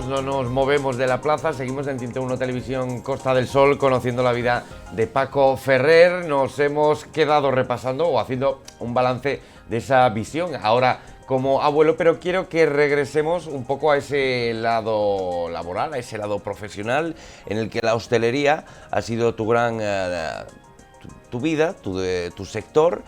no nos movemos de la plaza, seguimos en Tinte 1 Televisión Costa del Sol conociendo la vida de Paco Ferrer. Nos hemos quedado repasando o haciendo un balance de esa visión ahora como abuelo, pero quiero que regresemos un poco a ese lado laboral, a ese lado profesional en el que la hostelería ha sido tu gran... tu vida, tu sector.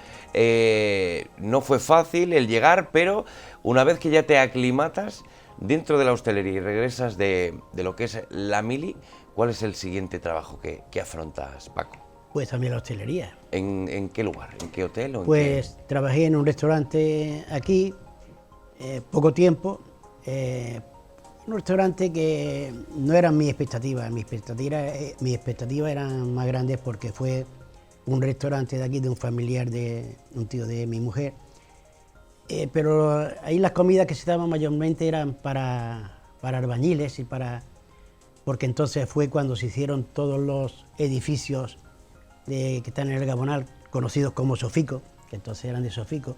No fue fácil el llegar, pero una vez que ya te aclimatas dentro de la hostelería y regresas de lo que es la mili, ¿cuál es el siguiente trabajo que afrontas, Paco? Pues también la hostelería. ¿En qué lugar? ¿En qué hotel? O pues trabajé en un restaurante aquí, poco tiempo, un restaurante que no eran mis expectativas, mis expectativas eran más grandes porque fue un restaurante de aquí, de un familiar de un tío de mi mujer, pero ahí las comidas que se daban mayormente eran para albañiles y porque entonces fue cuando se hicieron todos los edificios que están en el Gabonal, conocidos como Sofico, que entonces eran de Sofico.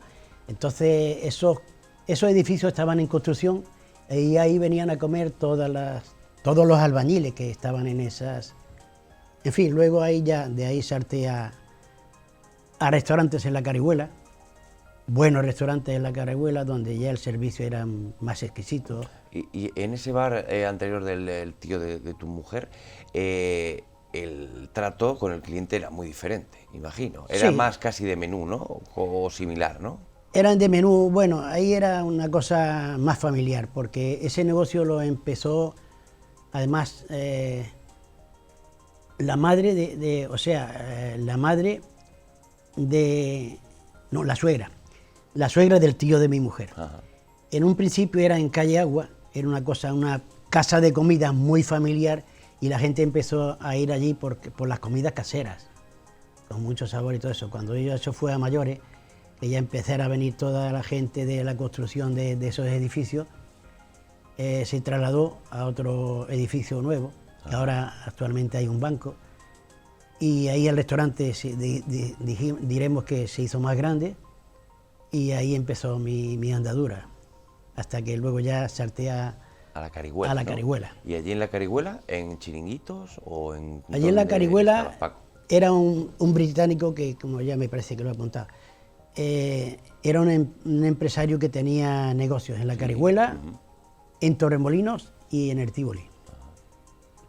Entonces esos edificios estaban en construcción y ahí venían a comer todos los albañiles que estaban en esas. En fin, luego de ahí salté a restaurantes en la Carihuela, buenos restaurantes en la Carihuela, donde ya el servicio era más exquisito. Y en ese bar anterior del tío de tu mujer, el trato con el cliente era muy diferente, imagino. Era Sí. Más casi de menú, ¿no? O similar, ¿no? Eran de menú, bueno, ahí era una cosa más familiar, porque ese negocio lo empezó, además, la madre la suegra del tío de mi mujer. Ajá. En un principio era en Calle Agua, era una casa de comida muy familiar y la gente empezó a ir allí por las comidas caseras, con mucho sabor y todo eso. Cuando eso fue a mayores, que ya empezara a venir toda la gente de la construcción de esos edificios, se trasladó a otro edificio nuevo, que ahora actualmente hay un banco, y ahí el restaurante diremos que se hizo más grande y ahí empezó mi andadura, hasta que luego ya salté a la Carihuela. A la ¿no? Carihuela. ¿Y allí en la Carihuela, en chiringuitos o en...? Allí en la Carihuela estabas, Paco? era un británico que, como ya me parece que lo he apuntado, era un empresario que tenía negocios en la Carihuela, en Torremolinos y en el Tívoli.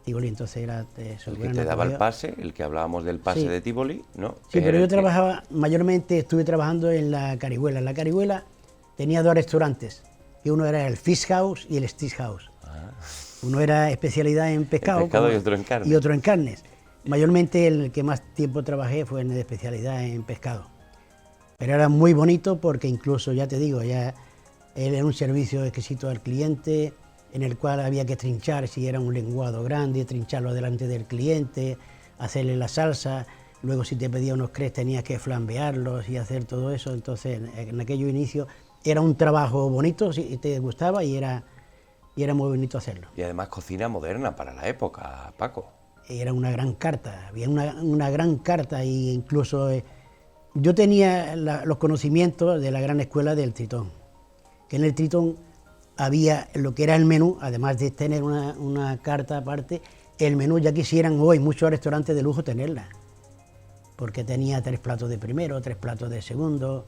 Tívoli entonces era... El que te daba el pase, el que hablábamos del pase Sí. de Tívoli, ¿no? Sí, pero yo trabajaba, mayormente estuve trabajando en la Carihuela. En la Carihuela tenía dos restaurantes, que uno era el Fish House y el Steak House. Uno era especialidad en pescado, y otro en carne. Y otro en carnes. Mayormente el que más tiempo trabajé fue en de especialidad en pescado. Pero era muy bonito porque incluso, ya te digo, ya era un servicio exquisito al cliente, en el cual había que trinchar, si era un lenguado grande, trincharlo delante del cliente, hacerle la salsa, luego si te pedía unos crepes tenías que flambearlos y hacer todo eso. Entonces en aquellos inicios era un trabajo bonito, si te gustaba, y era muy bonito hacerlo. Y además cocina moderna para la época, Paco. Era una gran carta, había una gran carta, e incluso yo tenía los conocimientos de la gran escuela del Tritón, que en el Tritón había lo que era el menú, además de tener una carta aparte, el menú ya quisieran hoy muchos restaurantes de lujo tenerla, porque tenía 3 platos de primero, 3 platos de segundo,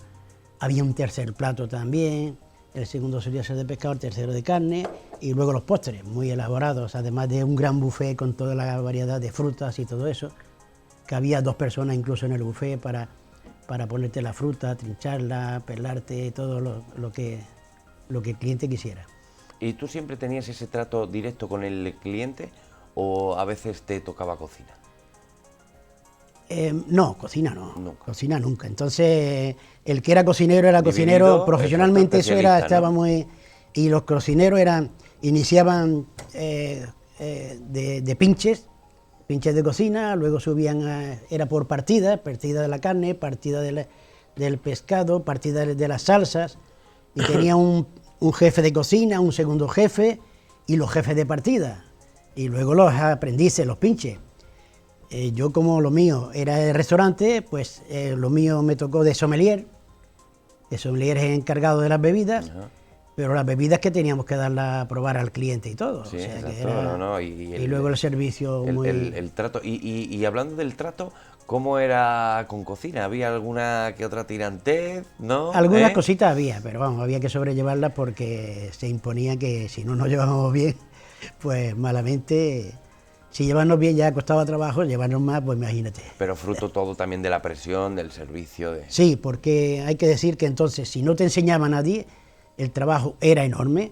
había un tercer plato también, el segundo solía ser de pescado, el tercero de carne, y luego los postres, muy elaborados, además de un gran buffet con toda la variedad de frutas y todo eso, que había 2 personas incluso en el buffet para ponerte la fruta, trincharla, pelarte, todo lo que el cliente quisiera. ¿Y tú siempre tenías ese trato directo con el cliente o a veces te tocaba cocina? No, cocina no, Nunca. Cocina nunca. Entonces, el que era cocinero era Dividido, cocinero, profesionalmente eso especialista, estaba ¿no? muy... Y los cocineros iniciaban de pinches de cocina, luego subían, era por partida de la carne, partida del pescado, partida de las salsas, y tenía un jefe de cocina, un segundo jefe y los jefes de partida, y luego los aprendices, los pinches. Yo, como lo mío era de restaurante, pues lo mío me tocó de sommelier. De sommelier es encargado de las bebidas. Ajá. pero las bebidas que teníamos que darlas a probar al cliente y todo. Sí, o sea, que exacto, era- no, y luego el servicio muy... el trato. Y hablando del trato, ¿cómo era con cocina? ¿Había alguna que otra tirantez? ¿No? Algunas cositas había, pero vamos, había que sobrellevarlas porque se imponía que si no nos llevábamos bien, pues malamente, si llevarnos bien ya costaba trabajo, llevarnos más, pues imagínate. Pero fruto todo también de la presión, del servicio, de... Sí, porque hay que decir que entonces, si no te enseñaba a nadie, el trabajo era enorme,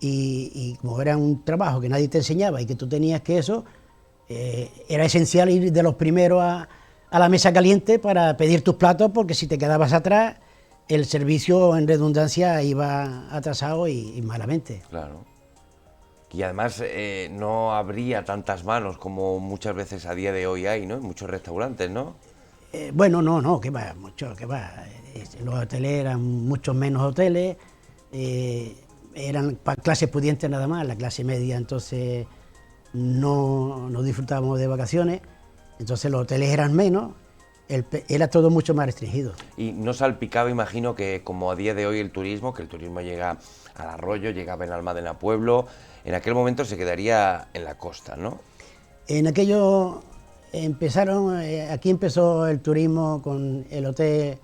y como era un trabajo que nadie te enseñaba y que tú tenías que eso, era esencial ir de los primeros a la mesa caliente para pedir tus platos, porque si te quedabas atrás, el servicio en redundancia iba atrasado y malamente. Claro. Y además no habría tantas manos como muchas veces a día de hoy hay, ¿no? En muchos restaurantes, ¿no? Bueno, no, que va, mucho, que va. Los hoteles eran muchos menos hoteles, eran para clases pudientes nada más, la clase media entonces no disfrutábamos de vacaciones, entonces los hoteles eran menos, era todo mucho más restringido. Y no salpicaba, imagino, que como a día de hoy el turismo, que el turismo llega al Arroyo, llega a Benalmádena Pueblo, en aquel momento se quedaría en la costa, ¿no? En aquello empezaron, aquí empezó el turismo con el hotel,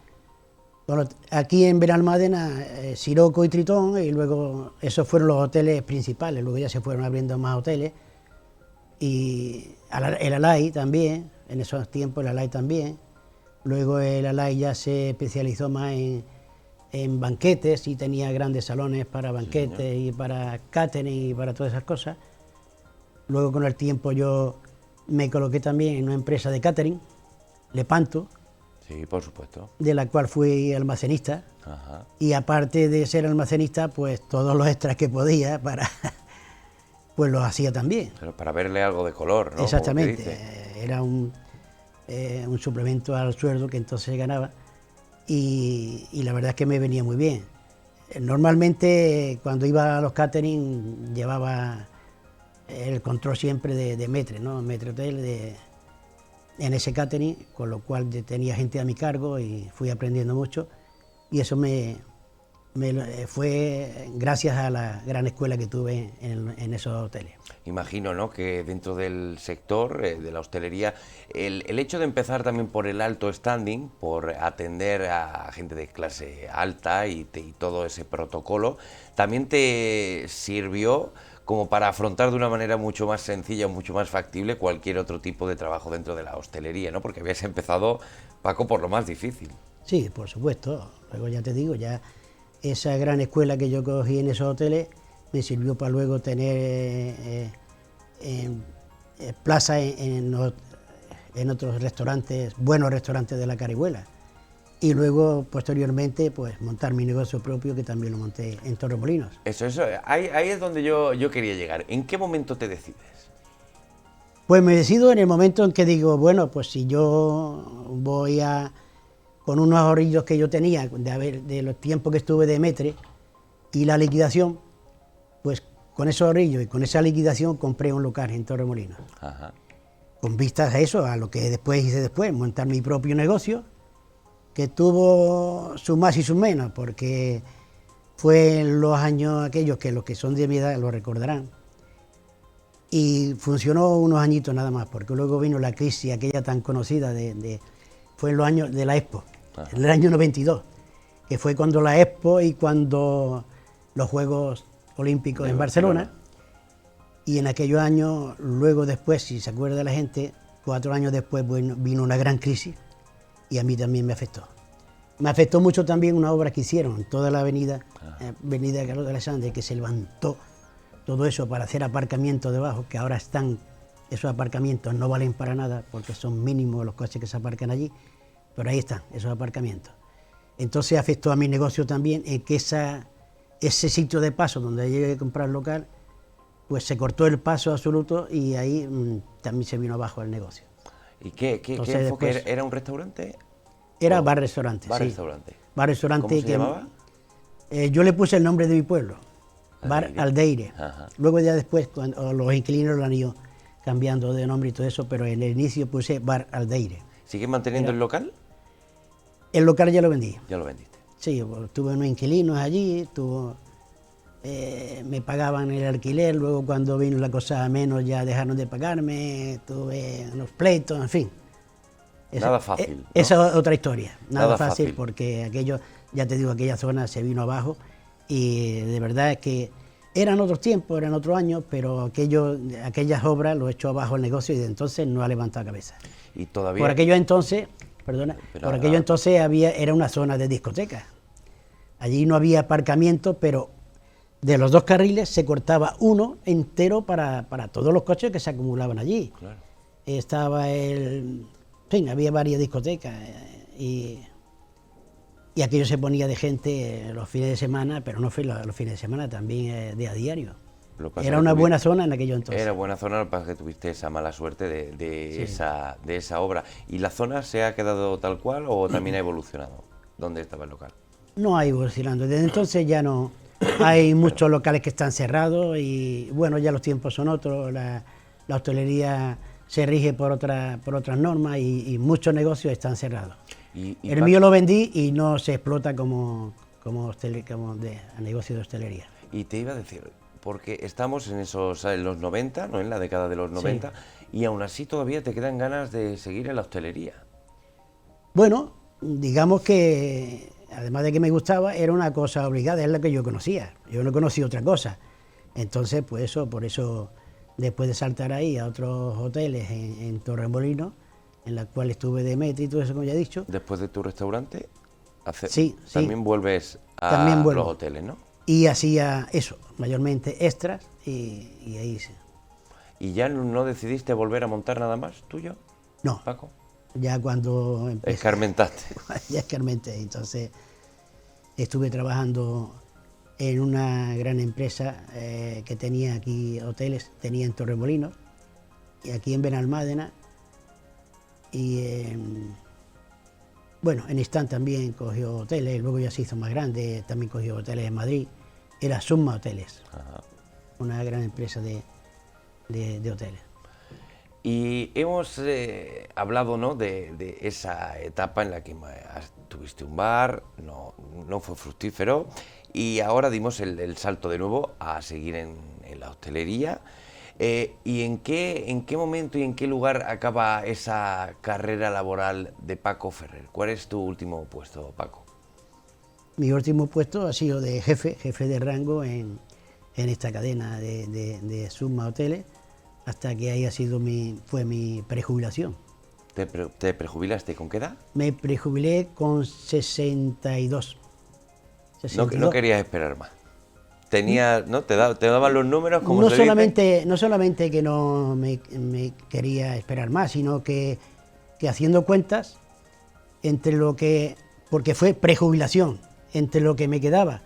aquí en Benalmádena, Siroco y Tritón, y luego esos fueron los hoteles principales, luego ya se fueron abriendo más hoteles, y el Alay también, en esos tiempos el Alay también, luego el Alay ya se especializó más en banquetes y tenía grandes salones para banquetes y para catering y para todas esas cosas. Luego con el tiempo yo me coloqué también en una empresa de catering, Lepanto, Sí, por supuesto. de la cual fui almacenista. Ajá. Y aparte de ser almacenista, pues todos los extras que podía pues los hacía también. Pero para verle algo de color, ¿no? Exactamente, Como que dice. era un suplemento al sueldo que entonces ganaba, y la verdad es que me venía muy bien. Normalmente cuando iba a los catering llevaba el control siempre de Metre, ¿no? Metre Hotel, en ese catering, con lo cual tenía gente a mi cargo y fui aprendiendo mucho, y eso fue gracias a la gran escuela que tuve en esos hoteles. Imagino, ¿no?, que dentro del sector de la hostelería, el hecho de empezar también por el alto standing, por atender a gente de clase alta y todo ese protocolo, también te sirvió como para afrontar de una manera mucho más sencilla, mucho más factible cualquier otro tipo de trabajo dentro de la hostelería, ¿no? Porque habías empezado, Paco, por lo más difícil. Sí, por supuesto. Luego ya te digo, ya esa gran escuela que yo cogí en esos hoteles me sirvió para luego tener plaza en otros restaurantes, buenos restaurantes de la Carihuela. Y luego, posteriormente, pues montar mi negocio propio, que también lo monté en Torremolinos. Eso, ahí es donde yo quería llegar. ¿En qué momento te decides? Pues me decido en el momento en que digo, bueno, pues si yo voy con unos ahorrillos que yo tenía de los tiempos que estuve de Metre y la liquidación, pues con esos ahorrillos y con esa liquidación compré un local en Torremolinos. Ajá. Con vistas a eso, a lo que después hice montar mi propio negocio, que tuvo sus más y sus menos, porque fue en los años aquellos que los que son de mi edad lo recordarán. Y funcionó unos añitos nada más, porque luego vino la crisis aquella tan conocida, fue en los años de la Expo, en el año 92, que fue cuando la Expo y cuando los Juegos Olímpicos en Barcelona. Y en aquellos años, luego después, si se acuerda la gente, 4 años después vino una gran crisis, y a mí también me afectó. Me afectó mucho también una obra que hicieron en toda la avenida Carlos de Alexandre, que se levantó todo eso para hacer aparcamientos debajo, que ahora esos aparcamientos no valen para nada, porque son mínimos los coches que se aparcan allí, pero ahí están, esos aparcamientos. Entonces afectó a mi negocio también, que ese sitio de paso donde llegué a comprar el local, pues se cortó el paso absoluto, y ahí también se vino abajo el negocio. ¿Y qué enfoque después, era? ¿Un restaurante? Era bar-restaurante, sí. Bar-restaurante. Bar-restaurante. ¿Cómo se llamaba? Yo le puse el nombre de mi pueblo, Bar Aldeire. Ajá. Luego ya después, cuando los inquilinos lo han ido cambiando de nombre y todo eso, pero en el inicio puse Bar Aldeire. ¿Sigues manteniendo el local? El local ya lo vendí. Ya lo vendiste. Sí, tuve unos inquilinos allí, me pagaban el alquiler, luego cuando vino la cosa a menos ya dejaron de pagarme, tuve unos pleitos, en fin. Nada fácil, ¿no? Esa es otra historia, nada fácil, fácil, porque aquello, ya te digo, aquella zona se vino abajo y de verdad es que eran otros tiempos, eran otros años, pero aquellas obras lo echó abajo el negocio y de entonces no ha levantado cabeza. Y todavía... Por aquello entonces, perdona, por aquello entonces era una zona de discotecas. Allí no había aparcamiento, pero de los 2 carriles se cortaba uno entero para todos los coches que se acumulaban allí. Claro. Estaba en fin, había varias discotecas y aquello se ponía de gente los fines de semana, pero no fue los fines de semana, también de a diario. Era una buena zona en aquello entonces. Era buena zona, lo que pasa es que tuviste esa mala suerte de esa obra. ¿Y la zona se ha quedado tal cual o también ha evolucionado? ¿Dónde estaba el local? No ha evolucionado, desde entonces ya no. Hay muchos locales que están cerrados y bueno, ya los tiempos son otros, la hostelería se rige por otras normas y muchos negocios están cerrados. El mío lo vendí y no se explota como negocio de hostelería. Y te iba a decir, porque estamos en los 90, ¿no? En la década de los 90, sí. Y aún así todavía te quedan ganas de seguir en la hostelería. Bueno, digamos que además de que me gustaba, era una cosa obligada, es la que yo conocía. Yo no conocía otra cosa. Entonces, pues por eso, después de saltar ahí a otros hoteles en Torremolinos, en la cual estuve de meta y todo eso, como ya he dicho. Después de tu restaurante, también vuelves a los hoteles, ¿no? Y hacía eso, mayormente extras, y ahí sí. ¿Y ya no decidiste volver a montar nada más tuyo? No, Paco. Ya cuando empecé. Escarmentaste. Ya escarmenté, entonces estuve trabajando en una gran empresa que tenía aquí hoteles, tenía en Torremolinos y aquí en Benalmádena. Y bueno, en Istán también cogió hoteles, luego ya se hizo más grande, también cogió hoteles en Madrid. Era Summa Hoteles, Ajá. Una gran empresa de hoteles. Y hemos hablado, ¿no?, de esa etapa en la que tuviste un bar, no fue fructífero, y ahora dimos el salto de nuevo a seguir en la hostelería. ¿Y en qué momento y en qué lugar acaba esa carrera laboral de Paco Ferrer? ¿Cuál es tu último puesto, Paco? Mi último puesto ha sido de jefe de rango en esta cadena de Summa Hoteles, hasta que ahí fue mi prejubilación. ¿Te prejubilaste con qué edad? Me prejubilé con 62. No querías esperar más. ¿No? Te daban los números como no solamente que no me quería esperar más, sino que haciendo cuentas entre porque fue prejubilación, entre lo que me quedaba.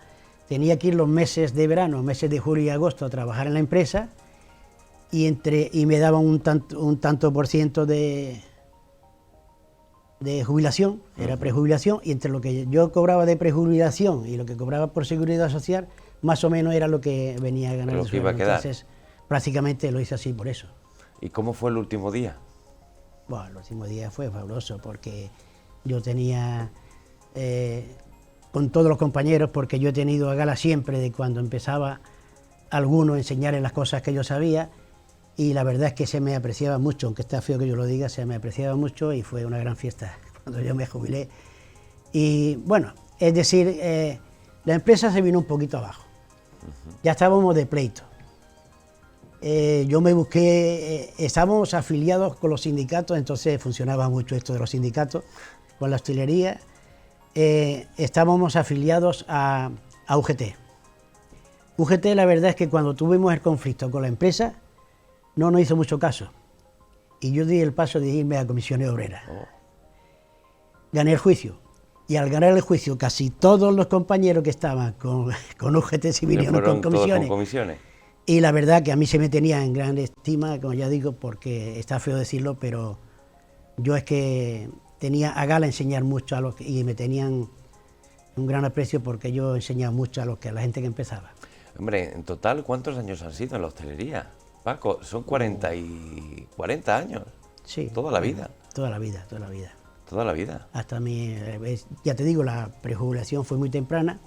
Tenía que ir los meses de verano, meses de julio y agosto a trabajar en la empresa y me daban un tanto por ciento de jubilación, era prejubilación, y entre lo que yo cobraba de prejubilación y lo que cobraba por seguridad social, más o menos era lo que venía a ganar. Lo que iba a quedar. Entonces, prácticamente lo hice así por eso. ¿Y cómo fue el último día? Bueno, el último día fue fabuloso porque yo tenía, con todos los compañeros, porque yo he tenido a gala siempre de cuando empezaba alguno a enseñarles las cosas que yo sabía, y la verdad es que se me apreciaba mucho, aunque está feo que yo lo diga, se me apreciaba mucho y fue una gran fiesta cuando yo me jubilé. Y bueno, es decir, la empresa se vino un poquito abajo. Ya estábamos de pleito. Yo me busqué, estábamos afiliados con los sindicatos, entonces funcionaba mucho esto de los sindicatos, con la hostelería. Estábamos afiliados a UGT. UGT, la verdad es que cuando tuvimos el conflicto con la empresa, no nos hizo mucho caso. Y yo di el paso de irme a comisiones obreras. Gané el juicio. Y al ganar el juicio, casi todos los compañeros que estaban con UGT se vinieron con comisiones. Y la verdad que a mí se me tenía en gran estima, como ya digo, porque está feo decirlo, pero yo es que tenía a gala enseñar mucho y me tenían un gran aprecio porque yo enseñaba mucho a la gente que empezaba. Hombre, en total, ¿cuántos años han sido en la hostelería? Paco, son 40 años. Sí. Toda la vida. Toda la vida. Toda la vida. Hasta ya te digo, la prejubilación fue muy temprana,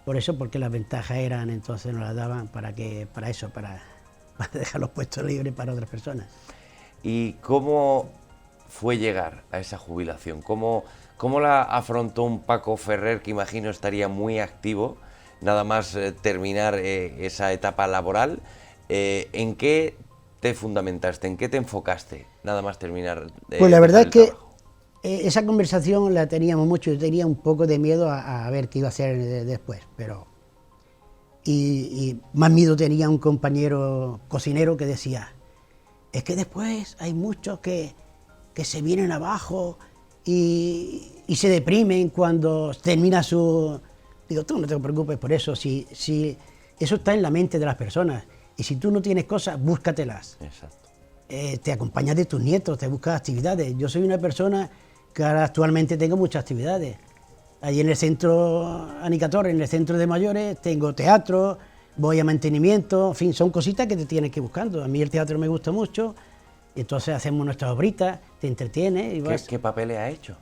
por eso, porque las ventajas eran, entonces nos las daban para para dejar los puestos libres para otras personas. ¿Y cómo fue llegar a esa jubilación? ¿Cómo la afrontó un Paco Ferrer, que imagino estaría muy activo, nada más terminar esa etapa laboral? ¿En qué te fundamentaste, en qué te enfocaste, nada más terminar? Pues la verdad es que esa conversación la teníamos mucho, yo tenía un poco de miedo a ver qué iba a hacer después, pero... Y más miedo tenía un compañero cocinero que decía, es que después hay muchos que se vienen abajo y se deprimen cuando termina su... Digo, tú no te preocupes por eso, si eso está en la mente de las personas, y si tú no tienes cosas, búscatelas. Exacto. Te acompañas de tus nietos, te buscas actividades. Yo soy una persona que ahora actualmente tengo muchas actividades. Allí en el centro Anicator, en el centro de mayores, tengo teatro, voy a mantenimiento, en fin, son cositas que te tienes que ir buscando. A mí el teatro me gusta mucho, y entonces hacemos nuestras obritas, te entretiene y vas. ¿Qué papeles ha hecho?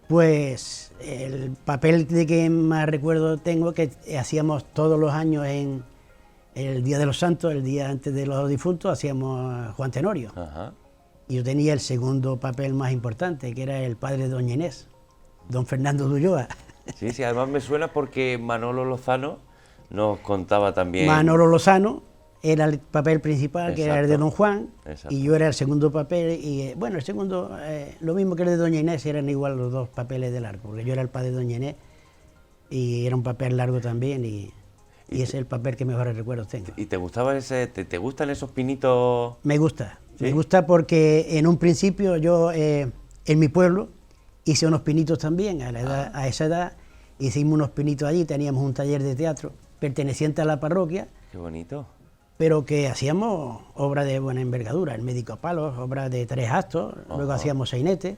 Pues el papel de que más recuerdo tengo que hacíamos todos los años en el Día de los Santos, el día antes de los difuntos, hacíamos Juan Tenorio. Ajá. Y yo tenía el segundo papel más importante, que era el padre de Doña Inés, don Fernando de Ulloa. Sí, sí, además me suena porque Manolo Lozano nos contaba también... Manolo Lozano era el papel principal, que era el de don Juan, Exacto. y yo era el segundo papel, y bueno, el segundo, lo mismo que el de Doña Inés, eran igual los dos papeles de largo, porque yo era el padre de Doña Inés, y era un papel largo también, y ese es el papel que mejores recuerdos tengo. ¿Y te gustaba te gustan esos pinitos? Me gusta, ¿Sí? Me gusta porque en un principio yo, en mi pueblo, hice unos pinitos también, a esa edad, hicimos unos pinitos allí, teníamos un taller de teatro perteneciente a la parroquia. Qué bonito. Pero que hacíamos obras de buena envergadura, el Médico a Palos, obras de 3 actos, luego hacíamos sainetes,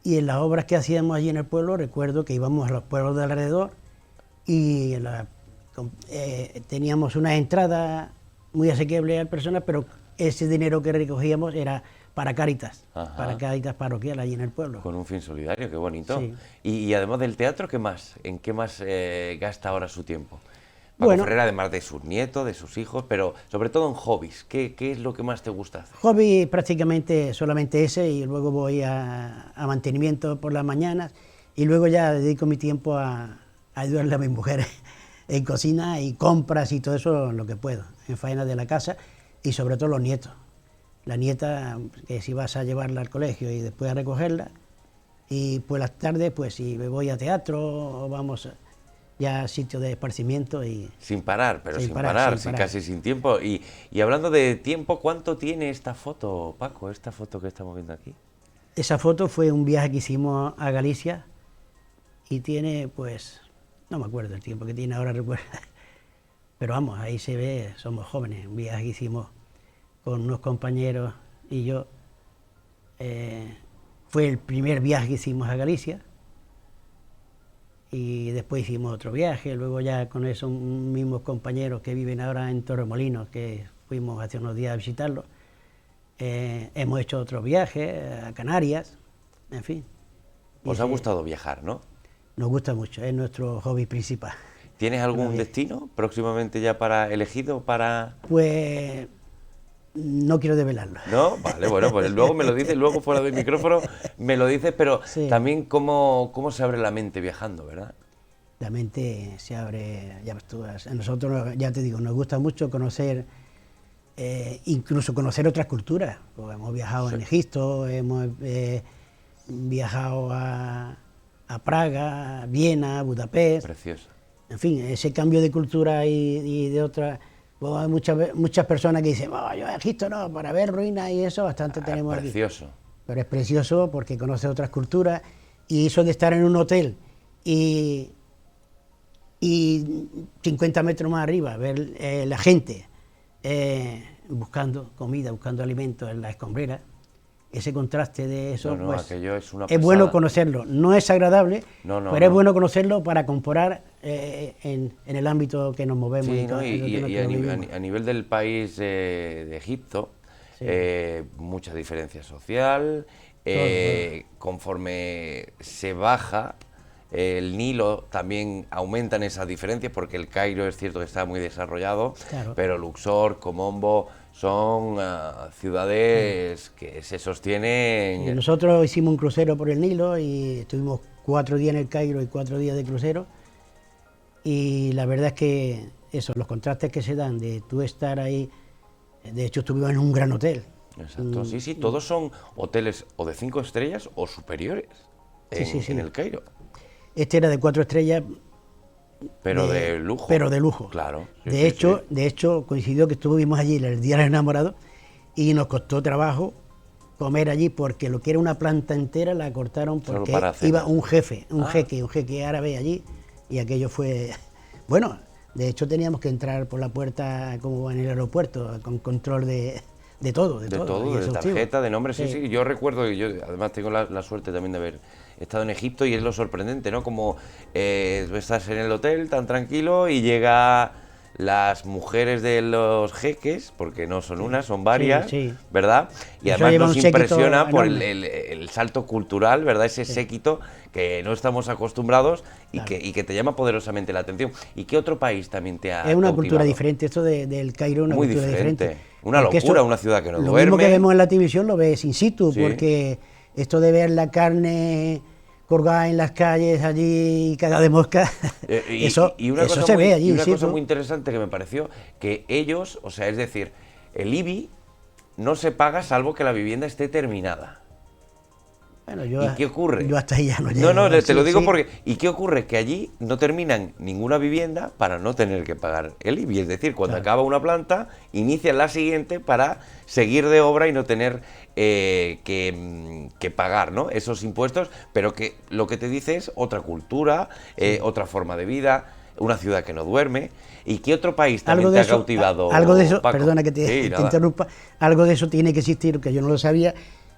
y en las obras que hacíamos allí en el pueblo, recuerdo que íbamos a los pueblos de alrededor y teníamos una entrada muy asequible a las personas, pero ese dinero que recogíamos era para Cáritas, para Cáritas parroquial allí en el pueblo. Con un fin solidario, qué bonito. Sí. Y además del teatro, ¿qué más? ¿En qué más gasta ahora su tiempo? Paco Bueno, Ferrer, además de sus nietos, de sus hijos, pero sobre todo en hobbies. ¿Qué es lo que más te gusta hacer? Hobby prácticamente solamente ese, y luego voy a mantenimiento por las mañanas, y luego ya dedico mi tiempo a ayudarle a mi mujer en cocina y compras y todo eso, lo que puedo, en faenas de la casa, y sobre todo los nietos. La nieta, que si vas a llevarla al colegio y después a recogerla, y pues las tardes, pues si me voy a teatro o vamos ya a sitios de esparcimiento y... Sin parar, casi sin tiempo. Y hablando de tiempo, ¿cuánto tiene esta foto, Paco, esta foto que estamos viendo aquí? Esa foto fue un viaje que hicimos a Galicia y tiene, pues, no me acuerdo el tiempo que tiene, ahora recuerdo. Pero vamos, ahí se ve, somos jóvenes, un viaje que hicimos con unos compañeros y yo. Fue el primer viaje que hicimos a Galicia. Y después hicimos otro viaje, luego ya con esos mismos compañeros que viven ahora en Torremolinos, que fuimos hace unos días a visitarlos, hemos hecho otro viaje a Canarias, en fin. ¿Os ha gustado viajar, no? Nos gusta mucho, es nuestro hobby principal. ¿Tienes algún destino próximamente ya elegido para...? Pues no quiero develarlo. ¿No? Vale, bueno, pues luego me lo dices, luego fuera del micrófono me lo dices, pero sí. También cómo se abre la mente viajando, ¿verdad? La mente se abre, ya ves tú, a nosotros, ya te digo, nos gusta mucho conocer, incluso conocer otras culturas. Pues hemos viajado en Egipto, hemos viajado a Praga, Viena, Budapest. Precioso. En fin, ese cambio de cultura y de otra... Pues hay muchas personas que dicen, yo a Egipto no, para ver ruinas y eso, bastante tenemos aquí. Precioso. Pero es precioso porque conoce otras culturas, y eso de estar en un hotel y 50 metros más arriba, ver la gente buscando comida, buscando alimentos en la escombrera, ese contraste de eso, pues, aquello es una es pasada. bueno conocerlo. No es agradable, pero es bueno conocerlo para comparar en el ámbito que nos movemos. Sí, ¿no? Y a nivel del país de Egipto, Sí. Mucha diferencia social, conforme se baja el Nilo también aumentan esas diferencias, porque el Cairo es cierto que está muy desarrollado, Claro. pero Luxor, Comombo son ciudades que se Y sostienen. nosotros hicimos un crucero por el Nilo y estuvimos 4 días en el Cairo y 4 días de crucero. Y la verdad es que eso, los contrastes que se dan de tú estar ahí, de hecho estuvimos en un gran hotel. Exacto, sí, sí, todos son hoteles o de 5 estrellas o superiores Sí. en el Cairo, Este era de 4 estrellas, pero de lujo. pero de lujo. Claro. Sí, de sí, hecho, sí. de hecho coincidió que estuvimos allí el día del enamorado y nos costó trabajo comer allí porque lo que era una planta entera la cortaron Solo porque para cenar. iba un jefe, un jeque árabe allí y aquello fue bueno. De hecho teníamos que entrar por la puerta como en el aeropuerto con control de todo, De y todo, de exhaustivo. tarjeta, de nombre, sí, Sí. sí. Yo recuerdo, y yo además tengo la suerte también de haber estado en Egipto, y es lo sorprendente, ¿no? Como estás en el hotel tan tranquilo y llega las mujeres de los jeques, porque no son una, son varias, sí. ¿verdad? Y Eso además lleva nos un séquito impresiona por enorme. el salto cultural, ¿verdad? Ese séquito que no estamos acostumbrados y, Claro. que te llama poderosamente la atención. ¿Y qué otro país también te ha Es una cautivado? cultura diferente, esto del Cairo es una Muy cultura diferente. diferente. Una Porque locura, una ciudad que no lo duerme. mismo que vemos en la televisión lo ves in situ, Sí. porque esto de ver la carne colgada en las calles allí cagada de mosca, eso se ve allí y in una cosa situ. muy interesante que me pareció, que ellos, o sea, es decir, el IBI no se paga salvo que la vivienda esté terminada. Bueno, ¿Y qué ocurre? Yo hasta ahí ya no llego. No, te Sí, lo digo sí. porque... ¿Y qué ocurre? Que allí no terminan ninguna vivienda para no tener que pagar el IBI. Es decir, cuando Claro. acaba una planta, inician la siguiente para seguir de obra y no tener que pagar, ¿no? Esos impuestos, pero que lo que te dice es otra cultura, otra forma de vida, una ciudad que no duerme. ¿Y qué otro país también te ha cautivado, algo de eso, Paco? perdona que Sí, te nada. interrumpa, algo de eso tiene que existir, que yo no lo sabía,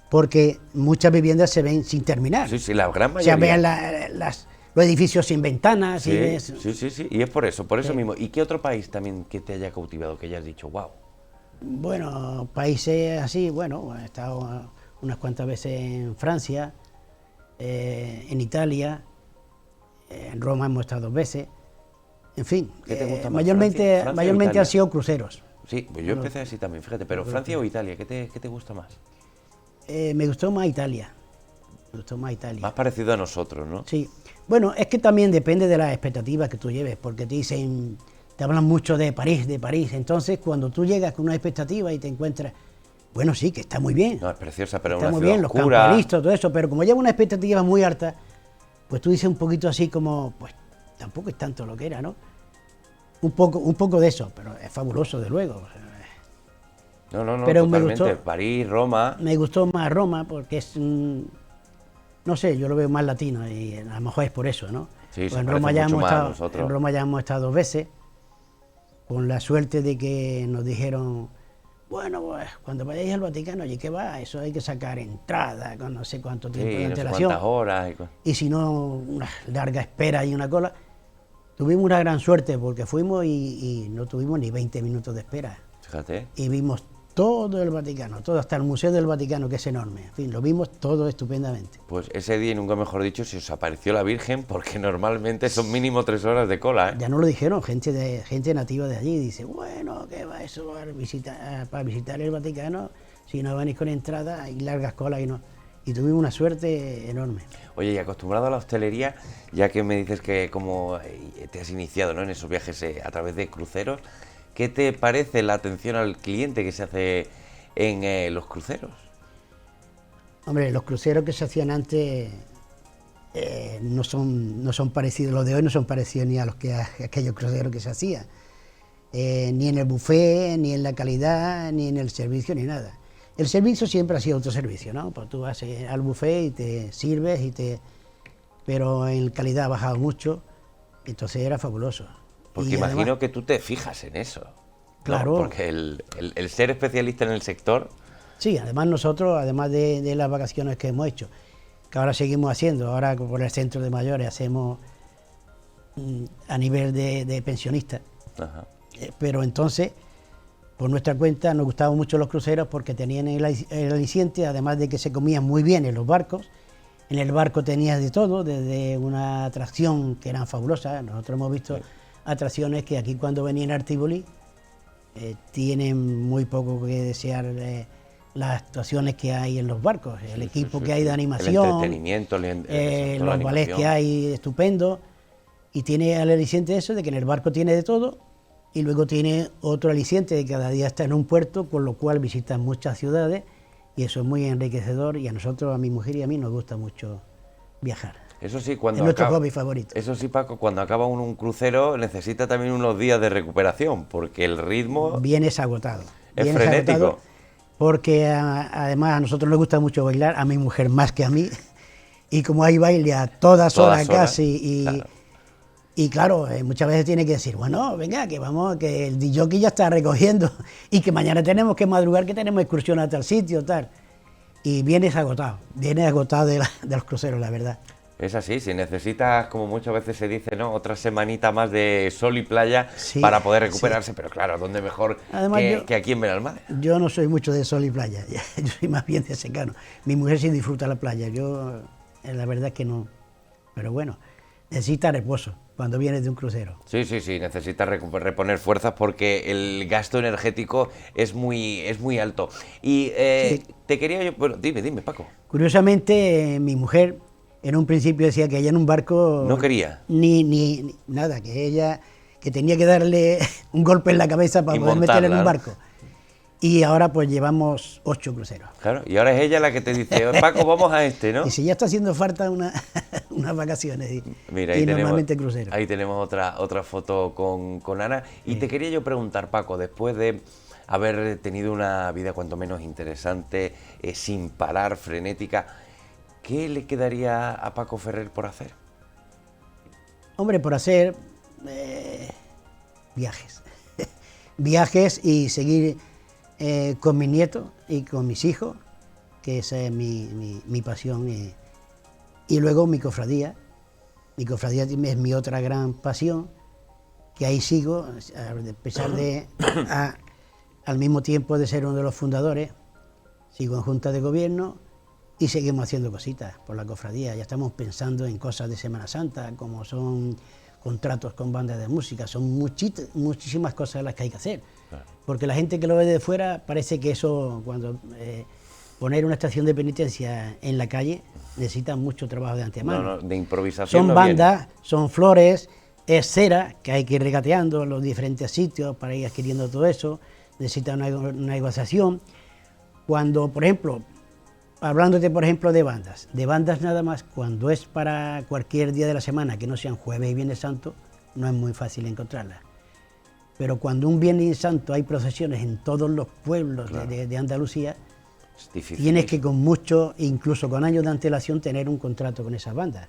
porque muchas viviendas se ven sin terminar. Sí, la gran O sea, mayoría. vean los edificios sin ventanas. Sí, y ves, sí, y es por eso Sí. mismo. ¿Y qué otro país también que te haya cautivado, que hayas dicho, wow? Bueno, países así, bueno, he estado unas cuantas veces en Francia, en Italia, en Roma hemos estado 2 veces, en fin, ¿Qué te gusta más, mayormente, Francia o mayormente Italia? han sido cruceros. Sí, pues yo empecé así también, fíjate, pero Francia o Italia, ¿qué te gusta más? Me gustó más Italia, me gustó más Italia. Más parecido a nosotros, ¿no? Sí, bueno, es que también depende de las expectativas que tú lleves, porque te dicen, te hablan mucho de París, entonces cuando tú llegas con una expectativa y te encuentras, bueno, sí, que está muy bien. No, es preciosa, pero Está una muy ciudad bien, los oscura. campos listos, todo eso, pero como lleva una expectativa muy alta, pues tú dices un poquito así como, pues tampoco es tanto lo que era, ¿no? Un poco de eso, pero es fabuloso, de luego. No, Pero me totalmente. gustó. París, Roma. Me gustó más Roma porque es, no sé, yo lo veo más latino y a lo mejor es por eso, ¿no? Sí, Pues se en parece Roma ya mucho hemos más a estado, nosotros. en Roma ya hemos estado 2 veces, con la suerte de que nos dijeron, bueno, pues cuando vayáis al Vaticano, ¿y qué va? Eso hay que sacar entrada con no sé cuánto tiempo de Sí, no sé antelación. cuántas horas. Y si no, una larga espera y una cola. Tuvimos una gran suerte porque fuimos y no tuvimos ni 20 minutos de espera. Fíjate. Y vimos todo el Vaticano, todo, hasta el Museo del Vaticano, que es enorme. En fin, lo vimos todo estupendamente. Pues ese día, y nunca mejor dicho, se os apareció la Virgen, porque normalmente son mínimo 3 horas de cola, ¿eh? Ya nos lo dijeron, gente nativa de allí, dice, bueno, ¿qué va eso para visitar el Vaticano? Si no venís con entrada, hay largas colas y tuvimos una suerte enorme. Oye, y acostumbrado a la hostelería, ya que me dices que como te has iniciado, ¿no?, en esos viajes a través de cruceros, ¿qué te parece la atención al cliente que se hace en los cruceros? Hombre, los cruceros que se hacían antes no son parecidos, los de hoy no son parecidos ni a aquellos cruceros que se hacían. Ni en el buffet, ni en la calidad, ni en el servicio, ni nada. El servicio siempre ha sido autoservicio, ¿no? Pues tú vas al buffet y te sirves, pero en calidad ha bajado mucho, entonces era fabuloso. Porque Y imagino además, que tú te fijas en eso, ¿no? Claro. Porque el ser especialista en el sector... sí, además nosotros, además de las vacaciones que hemos hecho, que ahora seguimos haciendo, ahora por el centro de mayores hacemos a nivel de pensionistas, Ajá. pero entonces por nuestra cuenta nos gustaban mucho los cruceros porque tenían el aliciente, además de que se comían muy bien en los barcos. En el barco tenías de todo, desde una atracción que eran fabulosas. Nosotros hemos visto atracciones que aquí cuando venían a Artívoli tienen muy poco que desear las actuaciones que hay en los barcos, el equipo que hay de animación, el entretenimiento, los ballets que hay, estupendo, y tiene el aliciente eso de que en el barco tiene de todo, y luego tiene otro aliciente de que cada día está en un puerto, con lo cual visitan muchas ciudades, y eso es muy enriquecedor, y a nosotros, a mi mujer y a mí, nos gusta mucho viajar. Eso sí, cuando es nuestro hobby favorito. Eso sí, Paco, cuando acaba un crucero necesita también unos días de recuperación, porque el ritmo... Vienes agotado. Es frenético. Agotado porque además a nosotros nos gusta mucho bailar, a mi mujer más que a mí, y como hay baile a todas horas casi, y claro, muchas veces tiene que decir, bueno, venga, que vamos, que el DJ ya está recogiendo, y que mañana tenemos que madrugar, que tenemos excursión a tal sitio, tal. Y vienes agotado de los cruceros, la verdad. Es así, si necesitas, como muchas veces se dice, ¿no?, otra semanita más de sol y playa para poder recuperarse, pero claro, ¿dónde mejor además, que aquí en Benalmádena? Yo no soy mucho de sol y playa, yo soy más bien de secano. Mi mujer sí disfruta la playa, yo la verdad es que no, pero bueno, necesita reposo cuando vienes de un crucero. Sí, necesitas reponer fuerzas porque el gasto energético es muy alto. Y te quería yo, bueno, dime, Paco. Curiosamente, mi mujer... En un principio decía que ella en un barco... No quería. Ni nada, que ella que tenía que darle un golpe en la cabeza para poder meterla en un barco. Y ahora pues llevamos 8 cruceros. Claro, y ahora es ella la que te dice, Paco, vamos a este, ¿no? Y si ya está haciendo falta unas vacaciones Mira, y normalmente cruceros. Ahí tenemos otra foto con Ana. Y te quería yo preguntar, Paco, después de haber tenido una vida cuanto menos interesante, sin parar, frenética... ¿Qué le quedaría a Paco Ferrer por hacer? Hombre, por hacer viajes. Viajes y seguir con mis nietos y con mis hijos, que esa es mi pasión. Y luego mi cofradía. Mi cofradía es mi otra gran pasión, que ahí sigo, a pesar de, al mismo tiempo de ser uno de los fundadores, sigo en Junta de Gobierno, y seguimos haciendo cositas por la cofradía. Ya estamos pensando en cosas de Semana Santa, como son contratos con bandas de música, son muchísimas cosas las que hay que hacer. Claro. Porque la gente que lo ve de fuera parece que eso, cuando poner una estación de penitencia en la calle, necesita mucho trabajo de antemano. No, de improvisación. Son bandas, son flores, es cera, que hay que ir regateando en los diferentes sitios para ir adquiriendo todo eso, necesita una negociación. Cuando, por ejemplo, hablándote, por ejemplo, de bandas nada más, cuando es para cualquier día de la semana, que no sean Jueves y Viernes Santo, no es muy fácil encontrarlas. Pero cuando un Viernes Santo hay procesiones en todos los pueblos de Andalucía, tienes que con mucho, incluso con años de antelación, tener un contrato con esas bandas.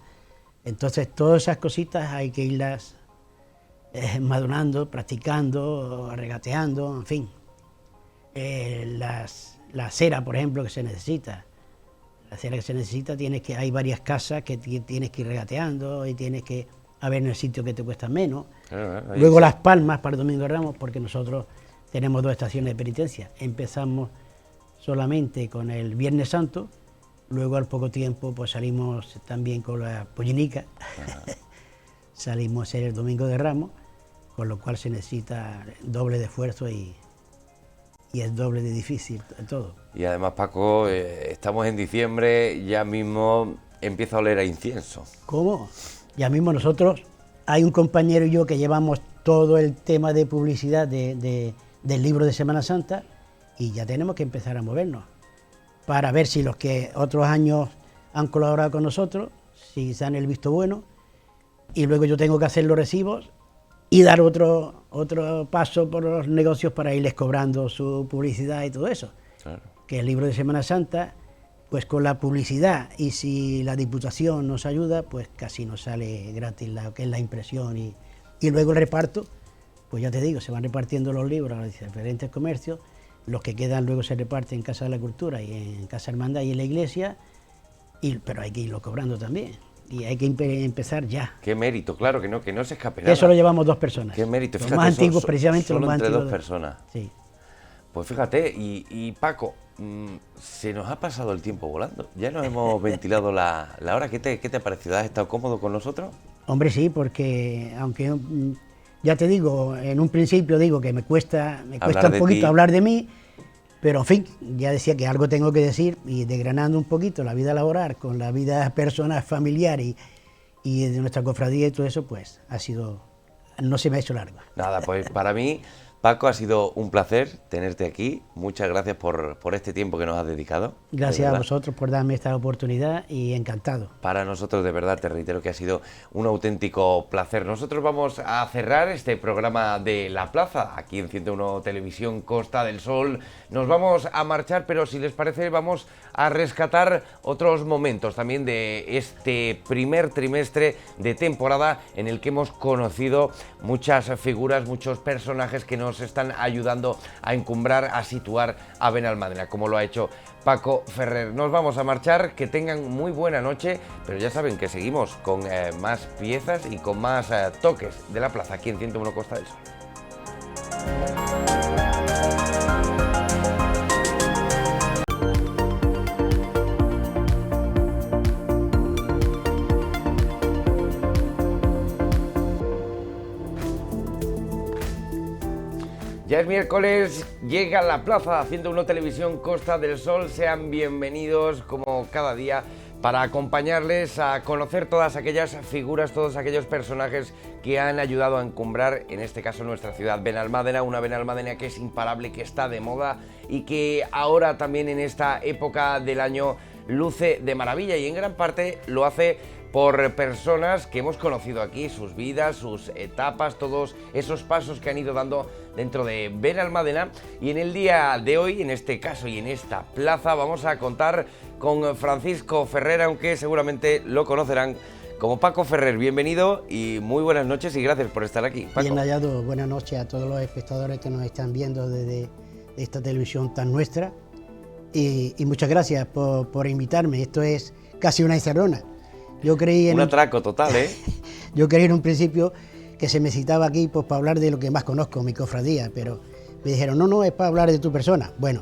Entonces, todas esas cositas hay que irlas madurando, practicando, regateando, en fin. La cera, por ejemplo, que se necesita. La cera que se necesita, hay varias casas que tienes que ir regateando y tienes que ver en el sitio que te cuesta menos. Luego las palmas para el Domingo de Ramos, porque nosotros tenemos 2 estaciones de penitencia. Empezamos solamente con el Viernes Santo, luego al poco tiempo pues salimos también con la Pollinica, salimos a hacer el Domingo de Ramos, con lo cual se necesita doble de esfuerzo y es doble de difícil todo. Y además, Paco, estamos en diciembre, ya mismo empieza a oler a incienso. ¿Cómo? Ya mismo nosotros, hay un compañero y yo que llevamos todo el tema de publicidad del libro de Semana Santa y ya tenemos que empezar a movernos para ver si los que otros años han colaborado con nosotros, si dan el visto bueno, y luego yo tengo que hacer los recibos y dar otro paso por los negocios para irles cobrando su publicidad y todo eso. Claro. Que el libro de Semana Santa, pues con la publicidad y si la Diputación nos ayuda, pues casi nos sale gratis lo que es la impresión y luego el reparto, pues ya te digo, se van repartiendo los libros a los diferentes comercios, los que quedan luego se reparten en Casa de la Cultura y en Casa Hermandad y en la iglesia, pero hay que irlo cobrando también. Y hay que empezar ya. Qué mérito, claro, que no se escape nada. Eso lo llevamos 2 personas. Qué mérito, los fíjate, más antiguos, precisamente solo los más entre antiguos. 2 personas. Sí. Pues fíjate, y Paco, se nos ha pasado el tiempo volando. Ya nos hemos ventilado la hora. ¿Qué te ha parecido? ¿Has estado cómodo con nosotros? Hombre, sí, porque aunque ya te digo, en un principio digo que me cuesta un poquito hablar de mí, pero en fin, ya decía que algo tengo que decir y desgranando un poquito la vida laboral con la vida personal, familiar y de nuestra cofradía y todo eso, pues no se me ha hecho largo. Nada, pues para mí, Paco, ha sido un placer tenerte aquí. Muchas gracias por este tiempo que nos has dedicado. Gracias a vosotros por darme esta oportunidad y encantado. Para nosotros, de verdad, te reitero que ha sido un auténtico placer. Nosotros vamos a cerrar este programa de La Plaza, aquí en 101 Televisión Costa del Sol. Nos vamos a marchar, pero si les parece, vamos a rescatar otros momentos también de este primer trimestre de temporada en el que hemos conocido muchas figuras, muchos personajes que nos están ayudando a encumbrar, a situar a Benalmádena, como lo ha hecho Paco Ferrer. Nos vamos a marchar, que tengan muy buena noche, pero ya saben que seguimos con más piezas y con más toques de La Plaza aquí en 101 Costa del Sol. Ya es miércoles, llega La Plaza 101 Televisión Costa del Sol. Sean bienvenidos como cada día para acompañarles a conocer todas aquellas figuras, todos aquellos personajes que han ayudado a encumbrar, en este caso, nuestra ciudad, Benalmádena, una Benalmádena que es imparable, que está de moda y que ahora también en esta época del año luce de maravilla, y en gran parte lo hace por personas que hemos conocido aquí, sus vidas, sus etapas, todos esos pasos que han ido dando dentro de Benalmádena. Y en el día de hoy, en este caso y en esta plaza, vamos a contar con Francisco Ferrer, aunque seguramente lo conocerán como Paco Ferrer. Bienvenido y muy buenas noches y gracias por estar aquí, Paco. Bien hallado, buenas noches a todos los espectadores que nos están viendo desde esta televisión tan nuestra, y muchas gracias por invitarme. Esto es casi una encerrona. Yo creí en un atraco total, ¿eh? Yo creí en un principio que se me citaba aquí pues para hablar de lo que más conozco, mi cofradía, pero me dijeron, no, es para hablar de tu persona. Bueno,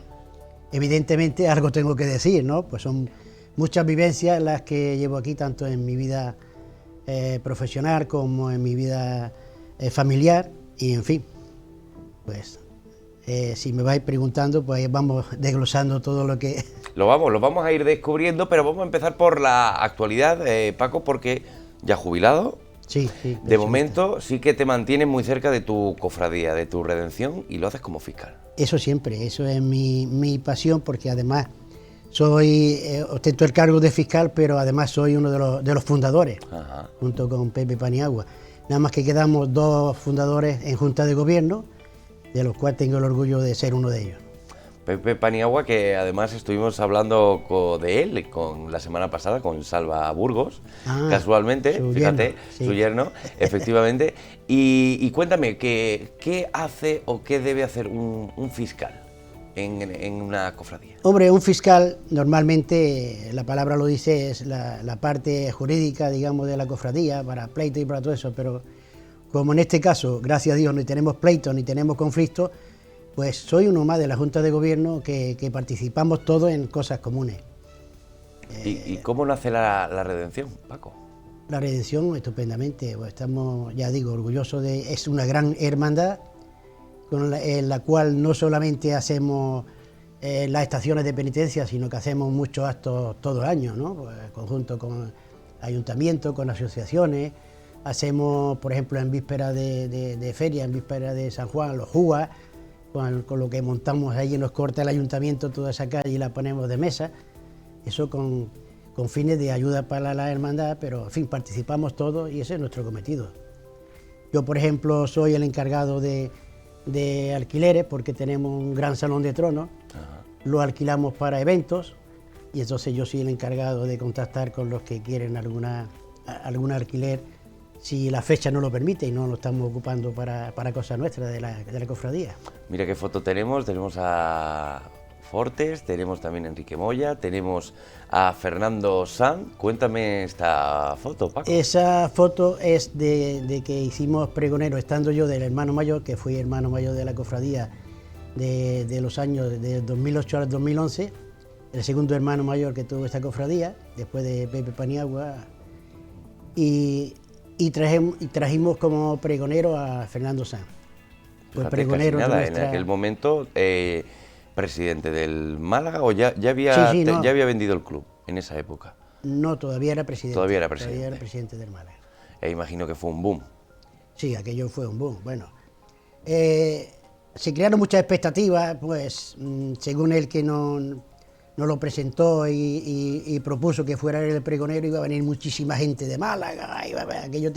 evidentemente algo tengo que decir, ¿no? Pues son muchas vivencias las que llevo aquí, tanto en mi vida profesional como en mi vida familiar, y en fin, pues si me vais preguntando, pues vamos desglosando todo lo que... Lo vamos a ir descubriendo, pero vamos a empezar por la actualidad, Paco, porque ya jubilado. Sí. De momento sí que te mantienes muy cerca de tu cofradía, de tu redención, y lo haces como fiscal. Eso siempre, eso es mi pasión, porque además ostento el cargo de fiscal, pero además soy uno de los fundadores, Ajá. Junto con Pepe Paniagua. Nada más que quedamos 2 fundadores en Junta de Gobierno, de los cuales tengo el orgullo de ser uno de ellos. Pepe Paniagua, que además estuvimos hablando de él la semana pasada con Salva Burgos, casualmente, fíjate, su yerno, efectivamente. Y cuéntame, ¿qué hace o qué debe hacer un fiscal en una cofradía? Hombre, un fiscal, normalmente, la palabra lo dice, es la parte jurídica, digamos, de la cofradía, para pleito y para todo eso, pero como en este caso, gracias a Dios, ni tenemos pleito ni tenemos conflictos, pues soy uno más de la Junta de Gobierno que participamos todos en cosas comunes. ¿Y cómo nace la redención, Paco? La redención, estupendamente, pues estamos, ya digo, orgullosos es una gran hermandad en la cual no solamente hacemos las estaciones de penitencia, sino que hacemos muchos actos todos los años, ¿no? Pues, conjunto con ayuntamientos, con asociaciones, hacemos, por ejemplo, en víspera de feria, en víspera de San Juan, los jugas, con lo que montamos ahí, nos corta el ayuntamiento toda esa calle y la ponemos de mesa, eso con fines de ayuda para la hermandad, pero en fin, participamos todos y ese es nuestro cometido. Yo, por ejemplo, soy el encargado de alquileres, porque tenemos un gran salón de tronos, lo alquilamos para eventos, y entonces yo soy el encargado de contactar con los que quieren algún alquiler, si la fecha no lo permite y no lo estamos ocupando para cosas nuestras de la cofradía. Mira qué foto tenemos a Fortes, tenemos también a Enrique Moya, tenemos a Fernando Sanz. Cuéntame esta foto, Paco. Esa foto es de que hicimos pregonero, estando yo del hermano mayor, que fui hermano mayor de la cofradía de los años de 2008 al 2011, el segundo hermano mayor que tuvo esta cofradía, después de Pepe Paniagua, y trajimos como pregonero a Fernando Sanz. Fue Fíjate, pregonero casi nada, de en nuestra... aquel momento, presidente del Málaga, o ya Sí, no. había vendido el club en esa época. No, todavía era presidente. Todavía era presidente. Todavía era presidente del Málaga. E imagino que fue un boom. Sí, aquello fue un boom. Bueno, se crearon muchas expectativas, pues según él que no lo presentó y propuso que fuera el pregonero, iba a venir muchísima gente de Málaga, aquello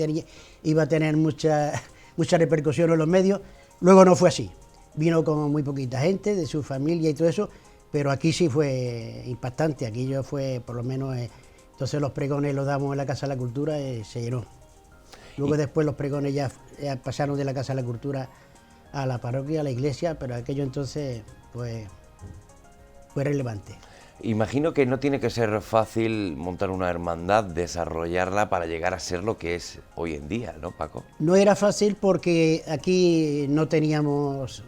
iba a tener mucha repercusión en los medios. Luego no fue así, vino con muy poquita gente de su familia y todo eso, pero aquí sí fue impactante, aquello fue por lo menos, entonces los pregones los damos en la Casa de la Cultura y se llenó. Luego después los pregones ya pasaron de la Casa de la Cultura a la parroquia, a la iglesia, pero aquello entonces pues fue relevante. Imagino que no tiene que ser fácil montar una hermandad, desarrollarla para llegar a ser lo que es hoy en día, ¿no, Paco? No era fácil porque aquí no teníamos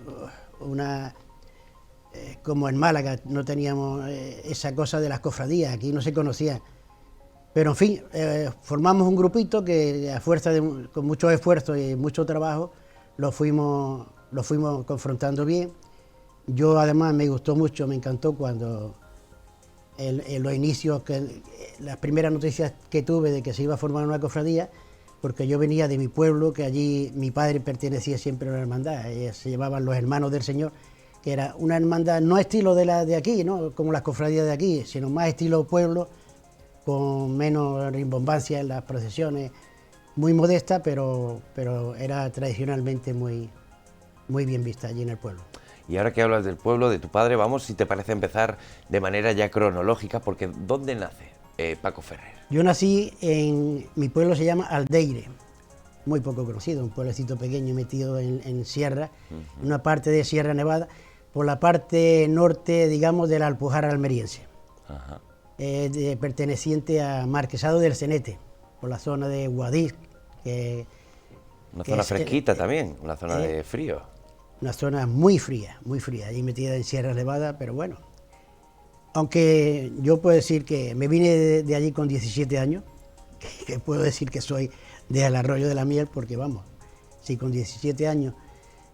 como en Málaga, no teníamos esa cosa de las cofradías, aquí no se conocía. Pero en fin, formamos un grupito que a fuerza con mucho esfuerzo y mucho trabajo lo fuimos confrontando bien. Yo además me gustó mucho, me encantó cuando en los inicios, las primeras noticias que tuve de que se iba a formar una cofradía, porque yo venía de mi pueblo, que allí mi padre pertenecía siempre a una hermandad, se llamaban los Hermanos del Señor, que era una hermandad no estilo de la de aquí, ¿no?, como las cofradías de aquí, sino más estilo pueblo, con menos rimbombancia en las procesiones, muy modesta, pero era tradicionalmente muy bien vista allí en el pueblo. Y ahora que hablas del pueblo, de tu padre, vamos, si te parece, empezar de manera ya cronológica, porque ¿dónde nace Paco Ferrer? Yo nací mi pueblo se llama Aldeire, muy poco conocido, un pueblecito pequeño metido en sierra, en una parte de Sierra Nevada, por la parte norte, digamos, de la Alpujarra almeriense. Ajá. Perteneciente a Marquesado del Cenete, por la zona de Guadix. Una zona fresquita también, una zona de frío. Una zona muy fría, allí metida en Sierra Nevada, pero bueno. Aunque yo puedo decir que me vine de allí con 17 años, que puedo decir que soy del Arroyo de la Miel, porque vamos, si con 17 años,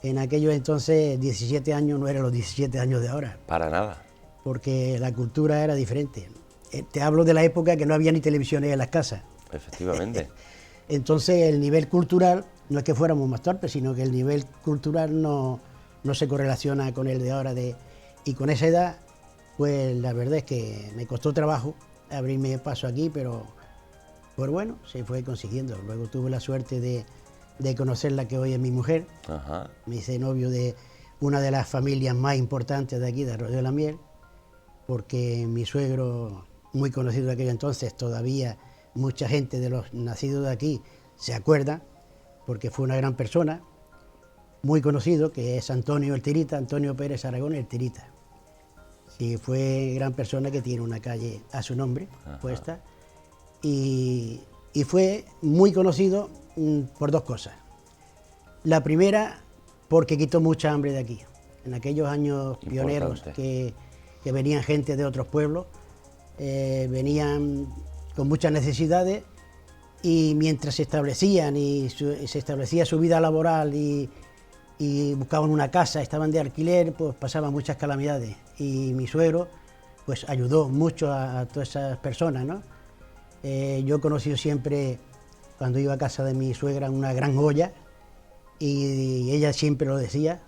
en aquellos entonces 17 años no eran los 17 años de ahora. Para nada. Porque la cultura era diferente. Te hablo de la época que no había ni televisiones en las casas. Efectivamente. Entonces el nivel cultural, no es que fuéramos más torpes, sino que el nivel cultural no se correlaciona con el de ahora. Y con esa edad, pues la verdad es que me costó trabajo abrirme paso aquí, pero pues bueno, se fue consiguiendo. Luego tuve la suerte de conocer la que hoy es mi mujer. Ajá. Me hice novio de una de las familias más importantes de aquí, de Arroyo de la Miel, porque mi suegro, muy conocido de aquel entonces, todavía mucha gente de los nacidos de aquí se acuerda, porque fue una gran persona, muy conocido, que es Antonio el Tirita, Antonio Pérez Aragón el Tirita. Y fue gran persona que tiene una calle a su nombre puesta, y fue muy conocido por dos cosas. La primera, porque quitó mucha hambre de aquí. En aquellos años pioneros que venían gente de otros pueblos, venían con muchas necesidades, y mientras se establecían y se establecía su vida laboral y buscaban una casa, estaban de alquiler, pues pasaban muchas calamidades, y mi suegro pues ayudó mucho a todas esas personas, ¿no? Yo he conocido siempre, cuando iba a casa de mi suegra, una gran olla, y ella siempre lo decía,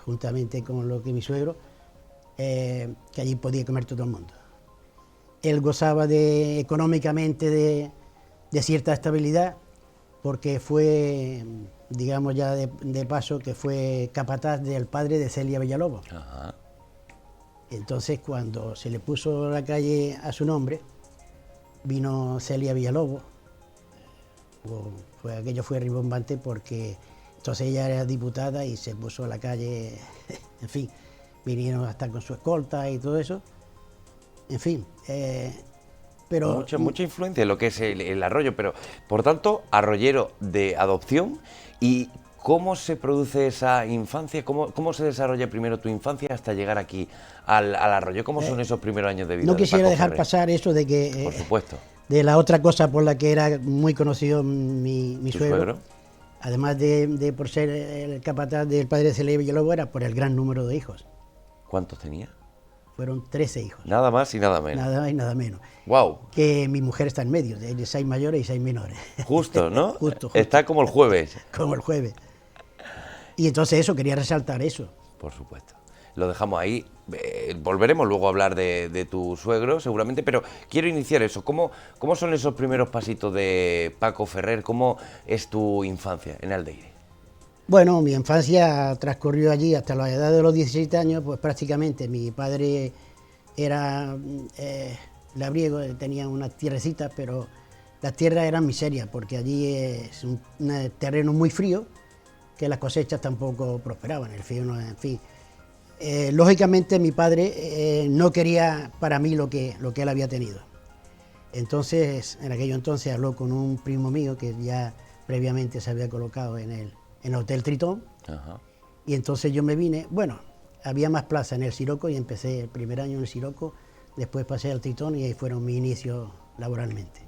juntamente con lo que mi suegro, que allí podía comer todo el mundo. Él gozaba económicamente de cierta estabilidad, porque fue, digamos ya de paso, que fue capataz del padre de Celia Villalobos. Ajá. Entonces, cuando se le puso la calle a su nombre, vino Celia Villalobos. Aquello fue rimbombante porque entonces ella era diputada y se puso a la calle, en fin, vinieron hasta con su escolta y todo eso. En fin, pero... Mucha influencia en lo que es el arroyo, pero por tanto, arroyero de adopción. ¿Y ¿Cómo se produce esa infancia? ¿Cómo se desarrolla primero tu infancia hasta llegar aquí al Arroyo? ¿Cómo son esos primeros años de vida? No quisiera Paco dejar Ferrer? pasar eso de que... Por supuesto. De la otra cosa por la que era muy conocido mi ¿Tu suegro, suegro? además de por ser el capataz del padre de Celebes Villalobos, era por el gran número de hijos. ¿Cuántos tenía? Fueron 13 hijos. Nada más y nada menos. Nada más y nada menos. Wow. Que mi mujer está en medio, de 6 mayores y 6 menores. Justo, ¿no? Justo. Está como el jueves. Como el jueves. Y entonces eso, quería resaltar eso. Por supuesto. Lo dejamos ahí. Volveremos luego a hablar de tu suegro, seguramente, pero quiero iniciar eso. ¿Cómo son esos primeros pasitos de Paco Ferrer? ¿Cómo es tu infancia en Aldeire? Bueno, mi infancia transcurrió allí hasta la edad de los 17 años, pues prácticamente mi padre era labriego, tenía unas tierrecitas, pero las tierras eran miserias, porque allí es un terreno muy frío, que las cosechas tampoco prosperaban, el frío no, en fin. Lógicamente mi padre no quería para mí lo que él había tenido. Entonces, en aquello entonces habló con un primo mío que ya previamente se había colocado en el Hotel Tritón. Ajá. Y entonces yo me vine, bueno, había más plaza en el Siroco y empecé el primer año en el Siroco, después pasé al Tritón y ahí fueron mis inicios laboralmente.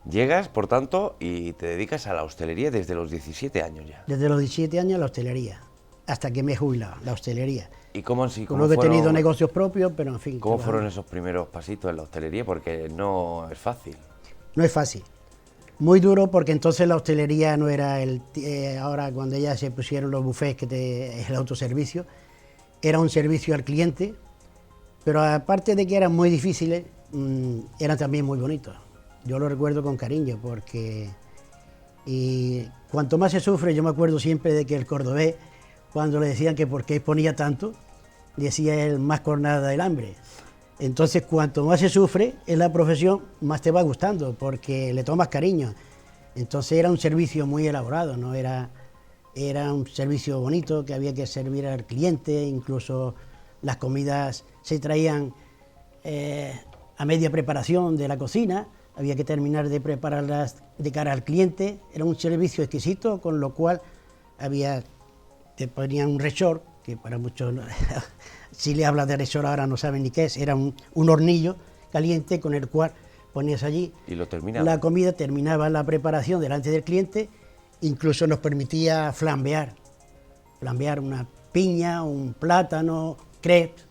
Llegas, por tanto, y te dedicas a la hostelería desde los 17 años ya. Desde los 17 años la hostelería, hasta que me he jubilado, la hostelería. ¿Y cómo Luego he tenido negocios propios, pero en fin. ¿Cómo fueron esos primeros pasitos en la hostelería? Porque no es fácil. No es fácil. Muy duro porque entonces la hostelería no era ahora cuando ya se pusieron los buffets, el autoservicio, era un servicio al cliente, pero aparte de que eran muy difíciles, eran también muy bonitos. Yo lo recuerdo con cariño porque cuanto más se sufre, yo me acuerdo siempre de que el cordobés, cuando le decían que por qué ponía tanto, decía él, más cornada del hambre. Entonces, cuanto más se sufre en la profesión, más te va gustando, porque le tomas cariño. Entonces era un servicio muy elaborado, ¿no? Era un servicio bonito que había que servir al cliente, incluso las comidas se traían a media preparación de la cocina, había que terminar de prepararlas de cara al cliente. Era un servicio exquisito, con lo cual te ponían un resort, que para muchos, si le hablas de resort ahora no saben ni qué es, era un hornillo caliente con el cual ponías allí. Y lo terminaba. La comida terminaba la preparación delante del cliente, incluso nos permitía flambear una piña, un plátano, crepes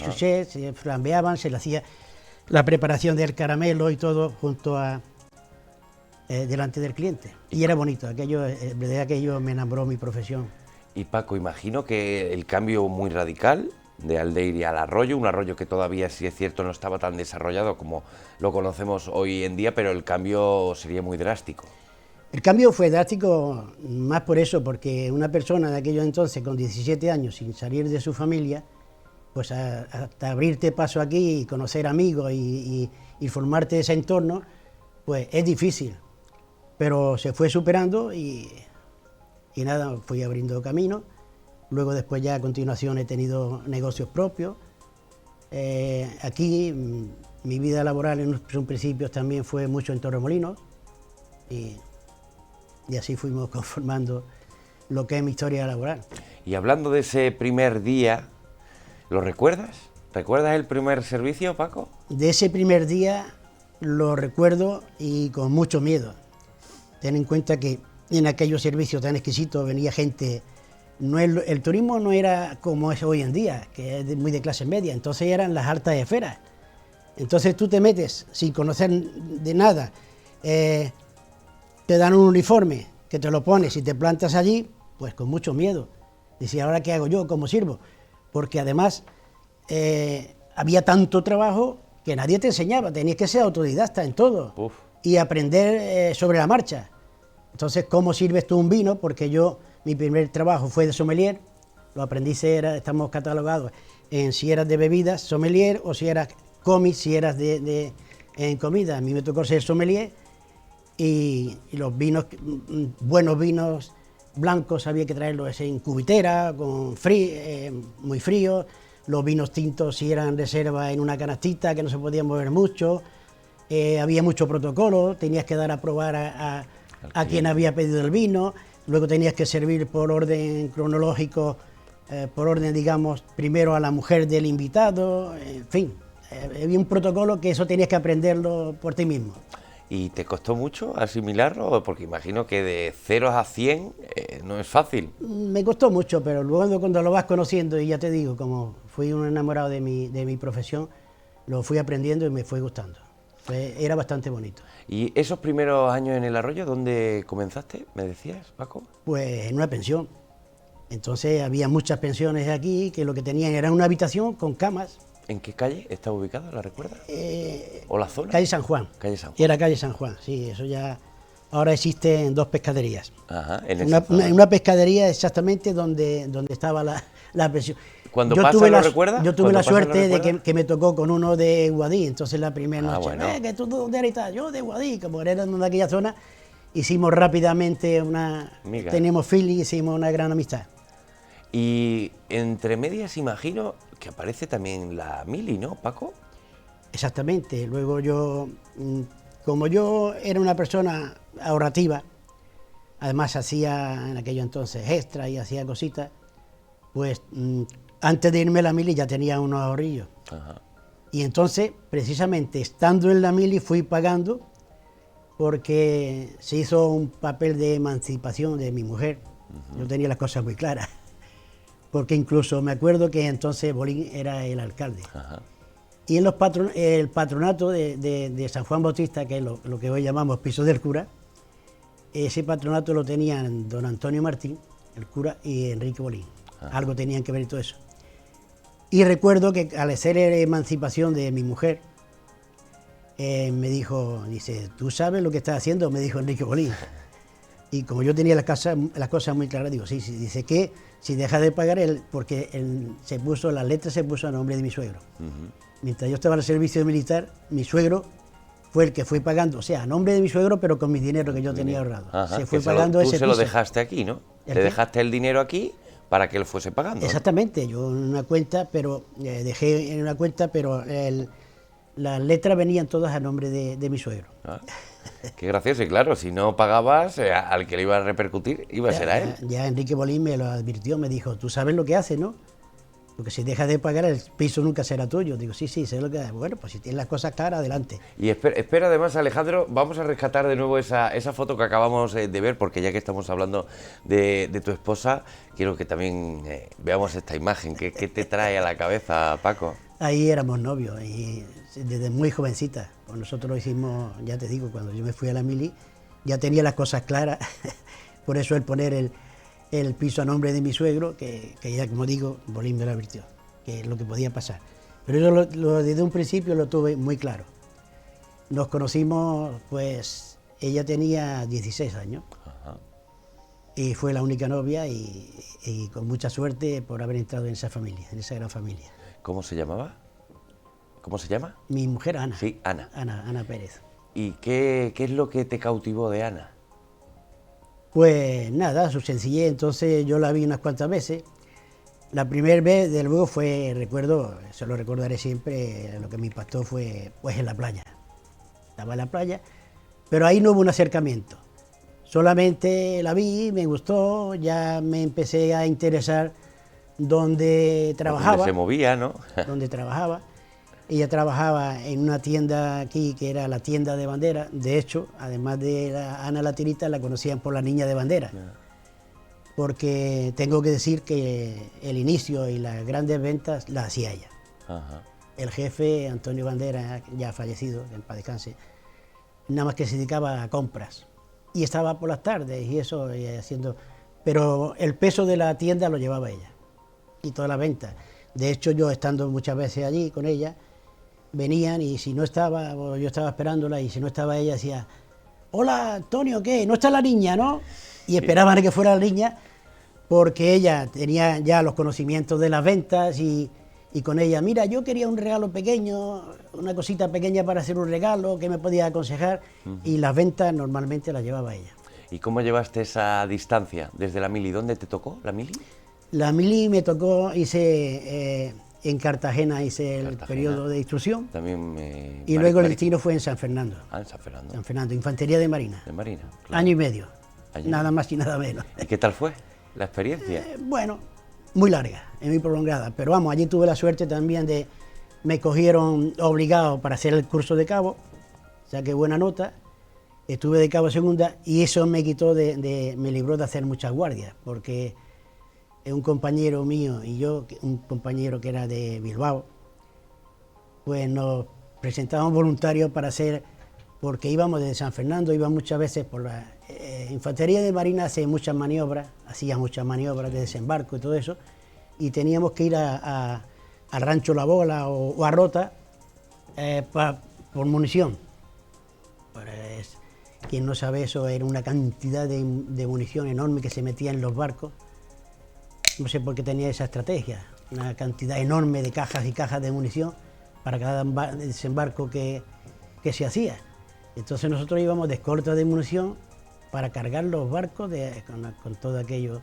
chuchés, se flambeaban, se le hacía la preparación del caramelo y todo junto a delante del cliente. Y era bonito, de aquello me enamoró mi profesión. Y Paco, imagino que el cambio muy radical de Aldeire al Arroyo, un Arroyo que todavía, si es cierto, no estaba tan desarrollado como lo conocemos hoy en día, pero el cambio sería muy drástico. El cambio fue drástico más por eso, porque una persona de aquellos entonces con 17 años sin salir de su familia, pues hasta abrirte paso aquí y conocer amigos y formarte ese entorno, pues es difícil, pero se fue superando y nada, fui abriendo camino. Luego después ya a continuación he tenido negocios propios. Aquí mi vida laboral en sus principios también fue mucho en Torremolinos y así fuimos conformando lo que es mi historia laboral. Y hablando de ese primer día, ¿lo recuerdas? ¿Recuerdas el primer servicio, Paco? De ese primer día lo recuerdo y con mucho miedo. Ten en cuenta que en aquellos servicios tan exquisitos venía gente. El turismo no era como es hoy en día, que es muy de clase media, entonces eran las altas esferas. Entonces tú te metes sin conocer de nada, te dan un uniforme que te lo pones y te plantas allí, pues con mucho miedo. Dices, ¿ahora qué hago yo? ¿Cómo sirvo? Porque además había tanto trabajo que nadie te enseñaba, tenías que ser autodidacta en todo. Uf. Y aprender sobre la marcha. Entonces, ¿cómo sirves tú un vino? Porque mi primer trabajo fue de sommelier, lo aprendí, estamos catalogados en si eras de bebidas, sommelier, o si eras comis, si eras en comida. A mí me tocó ser sommelier y los vinos, buenos vinos blancos, había que traerlos en cubitera, muy fríos. Los vinos tintos si eran reserva en una canastita que no se podían mover mucho. Había mucho protocolo, tenías que dar a probar a quien había pedido el vino, luego tenías que servir por orden cronológico, por orden, digamos, primero a la mujer del invitado, en fin, había un protocolo que eso tenías que aprenderlo por ti mismo. ¿Y te costó mucho asimilarlo? Porque imagino que de 0 a 100 no es fácil. Me costó mucho, pero luego cuando lo vas conociendo, y ya te digo, como fui un enamorado de mi profesión, lo fui aprendiendo y me fue gustando. Era bastante bonito. ¿Y esos primeros años en el Arroyo, dónde comenzaste, me decías, Paco? Pues en una pensión. Entonces había muchas pensiones aquí que lo que tenían era una habitación con camas. ¿En qué calle está ubicado, la recuerdas? ¿O la zona? Calle San Juan. Calle San Juan. Era calle San Juan, sí, eso ya... Ahora existen 2 pescaderías. Ajá, en una pescadería exactamente donde estaba la pensión. Cuando pasa, ¿lo recuerdas? Yo tuve la suerte de que me tocó con uno de Guadí, entonces la primera noche, bueno. ¿que tú dónde eres? Yo de Guadí, como era de aquella zona, hicimos rápidamente teníamos feeling, hicimos una gran amistad. Y entre medias imagino que aparece también la mili, ¿no, Paco? Exactamente, luego yo, como yo era una persona ahorrativa, además hacía en aquello entonces extra y hacía cositas, pues antes de irme a la mili ya tenía unos ahorrillos. Ajá. Y entonces, precisamente estando en la mili fui pagando porque se hizo un papel de emancipación de mi mujer. Yo tenía las cosas muy claras. Porque incluso me acuerdo que entonces Bolín era el alcalde. Ajá. Y en el patronato de San Juan Bautista, que es lo que hoy llamamos Piso del Cura, ese patronato lo tenían don Antonio Martín, el cura, y Enrique Bolín. Ajá. Algo tenían que ver todo eso. Y recuerdo que al hacer la emancipación de mi mujer, me dijo, dice, ¿tú sabes lo que estás haciendo? Me dijo Enrique Bolín. Y como yo tenía las cosas muy claras, digo, sí, dice que si deja de pagar él, porque las letras se puso a nombre de mi suegro. Mientras yo estaba en el servicio militar, mi suegro fue el que fue pagando, o sea, a nombre de mi suegro, pero con mi dinero que yo tenía ahorrado. Ajá, se fue pagando ese piso. Tú se lo dejaste aquí, ¿no? Le dejaste el dinero aquí para que él fuese pagando. Exactamente, yo en una cuenta, pero dejé en una cuenta, pero las letras venían todas a nombre de mi suegro. Ah, qué gracioso, y claro, si no pagabas, al que le iba a repercutir iba a ser a él. Ya Enrique Bolín me lo advirtió, me dijo, tú sabes lo que haces, ¿no? Porque si dejas de pagar, el piso nunca será tuyo. Digo, sí, sé lo que haces. Bueno, pues si tienes las cosas claras, adelante. Y espera además, Alejandro, vamos a rescatar de nuevo esa foto que acabamos de ver, porque ya que estamos hablando de tu esposa, quiero que también veamos esta imagen. ¿Qué te trae a la cabeza, Paco? Ahí éramos novios, y desde muy jovencita. Pues nosotros lo hicimos, ya te digo, cuando yo me fui a la mili, ya tenía las cosas claras. Por eso el poner el piso a nombre de mi suegro, que ya, como digo, Bolín me lo advirtió, que es lo que podía pasar. Pero yo desde un principio lo tuve muy claro. Nos conocimos, pues, ella tenía 16 años. Ajá. Y fue la única novia y con mucha suerte por haber entrado en esa familia, en esa gran familia. ¿Cómo se llamaba? ¿Cómo se llama? Mi mujer, Ana. Sí, Ana. Ana Pérez. ¿Y qué es lo que te cautivó de Ana? Pues nada, su sencillez. Entonces yo la vi unas cuantas veces. La primera vez, de luego, recuerdo, se lo recordaré siempre, lo que me impactó fue pues en la playa. Estaba en la playa, pero ahí no hubo un acercamiento. Solamente la vi, me gustó, ya me empecé a interesar donde trabajaba. Donde se movía, ¿no? Donde trabajaba. Ella trabajaba en una tienda aquí que era la tienda de bandera. De hecho, además de Ana la Tirita, la conocían por la niña de bandera. Porque tengo que decir que el inicio y las grandes ventas las hacía ella. Ajá. El jefe, Antonio Bandera, ya fallecido, que en paz descanse, nada más que se dedicaba a compras. Y estaba por las tardes y eso, haciendo... Pero el peso de la tienda lo llevaba ella. Y toda la venta. De hecho, yo estando muchas veces allí con ella, venían y si no estaba, o yo estaba esperándola, y si no estaba ella decía, hola Antonio, ¿qué? ¿No está la niña, no? Y esperaban a que fuera la niña, porque ella tenía ya los conocimientos de las ventas y con ella, mira, yo quería un regalo pequeño, una cosita pequeña para hacer un regalo, ¿qué me podía aconsejar? Y las ventas normalmente las llevaba ella. ¿Y cómo llevaste esa distancia desde la mili? ¿Dónde te tocó la mili? La mili me tocó, en Cartagena hice el periodo de instrucción. También y luego el destino fue en San Fernando. Ah, en San Fernando. San Fernando, Infantería de Marina. De Marina, claro. Año y medio. allí. Nada más y nada menos. ¿Y qué tal fue la experiencia? Bueno, muy larga, muy prolongada, pero vamos, allí tuve la suerte también de, me cogieron obligado para hacer el curso de cabo, saqué buena nota, estuve de cabo segunda y eso me quitó me libró de hacer muchas guardias, porque un compañero mío y yo, un compañero que era de Bilbao, pues nos presentábamos voluntarios para hacer, porque íbamos desde San Fernando, íbamos muchas veces por la Infantería de Marina, hacía muchas maniobras de desembarco y todo eso, y teníamos que ir al Rancho La Bola o a Rota por munición. Pues, quien no sabe eso, era una cantidad de munición enorme que se metía en los barcos. No sé por qué tenía esa estrategia, una cantidad enorme de cajas y cajas de munición para cada desembarco que se hacía. Entonces nosotros íbamos de escolta de munición para cargar los barcos con todo aquello.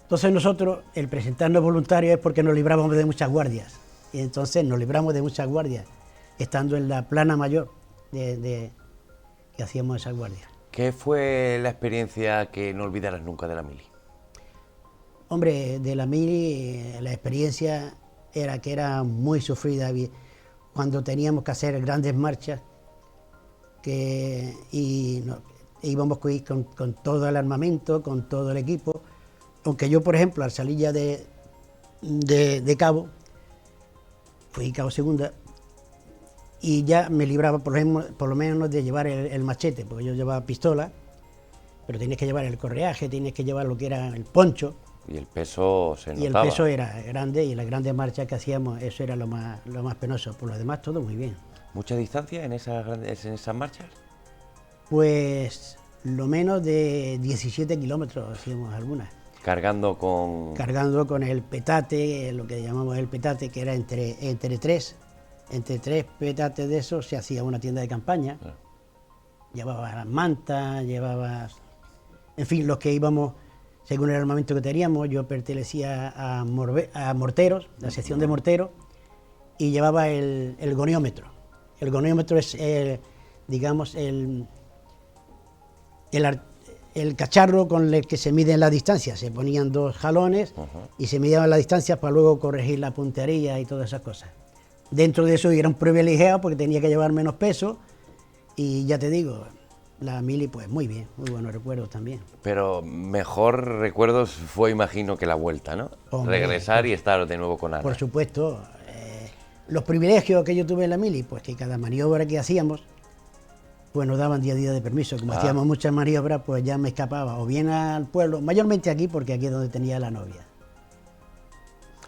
Entonces nosotros, el presentarnos voluntarios es porque nos libramos de muchas guardias. Y entonces nos libramos de muchas guardias, estando en la plana mayor que hacíamos esas guardias. ¿Qué fue la experiencia que no olvidarás nunca de la mili? Hombre, de la mili la experiencia era que era muy sufrida cuando teníamos que hacer grandes marchas íbamos con todo el armamento, con todo el equipo, aunque yo, por ejemplo, al salir ya de cabo, fui cabo segunda, y ya me libraba por lo menos de llevar el machete, porque yo llevaba pistola, pero tienes que llevar el correaje, tienes que llevar lo que era el poncho. Y el peso se notaba. Y el peso era grande, y las grandes marchas que hacíamos, eso era lo más penoso. Por lo demás, todo muy bien. ¿Mucha distancia en esas marchas? Pues lo menos de 17 kilómetros hacíamos algunas. Cargando con el petate, lo que llamamos el petate, que era entre tres petates de esos se hacía una tienda de campaña. Ah. Llevabas mantas, en fin, los que íbamos según el armamento que teníamos. Yo pertenecía a morteros, la sección de morteros, y llevaba el goniómetro. El goniómetro es, digamos, el cacharro con el que se miden las distancias. Se ponían dos jalones y se midían las distancias para luego corregir la puntería y todas esas cosas. Dentro de eso era un privilegiado porque tenía que llevar menos peso, y ya te digo, la mili, pues muy bien, muy buenos recuerdos también. Pero mejor recuerdos fue, imagino, que la vuelta, ¿no? Hombre, regresar y estar de nuevo con Ana. Por supuesto. Los privilegios que yo tuve en la mili, pues que cada maniobra que hacíamos, pues nos daban día a día de permiso. Como hacíamos muchas maniobras, pues ya me escapaba o bien al pueblo, mayormente aquí, porque aquí es donde tenía la novia.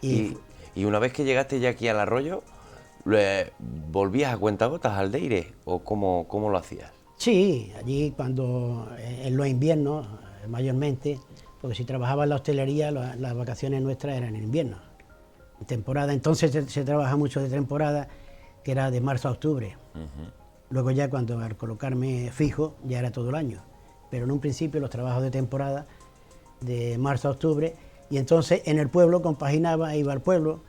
Y una vez que llegaste ya aquí al arroyo, ¿volvías a cuentagotas al Deire o cómo lo hacías? Sí, allí cuando en los inviernos, mayormente, porque si trabajaba en la hostelería, las vacaciones nuestras eran en invierno. En temporada, entonces se trabaja mucho de temporada, que era de marzo a octubre. Luego ya cuando al colocarme fijo, ya era todo el año. Pero en un principio los trabajos de temporada, de marzo a octubre, y entonces en el pueblo compaginaba, iba al pueblo.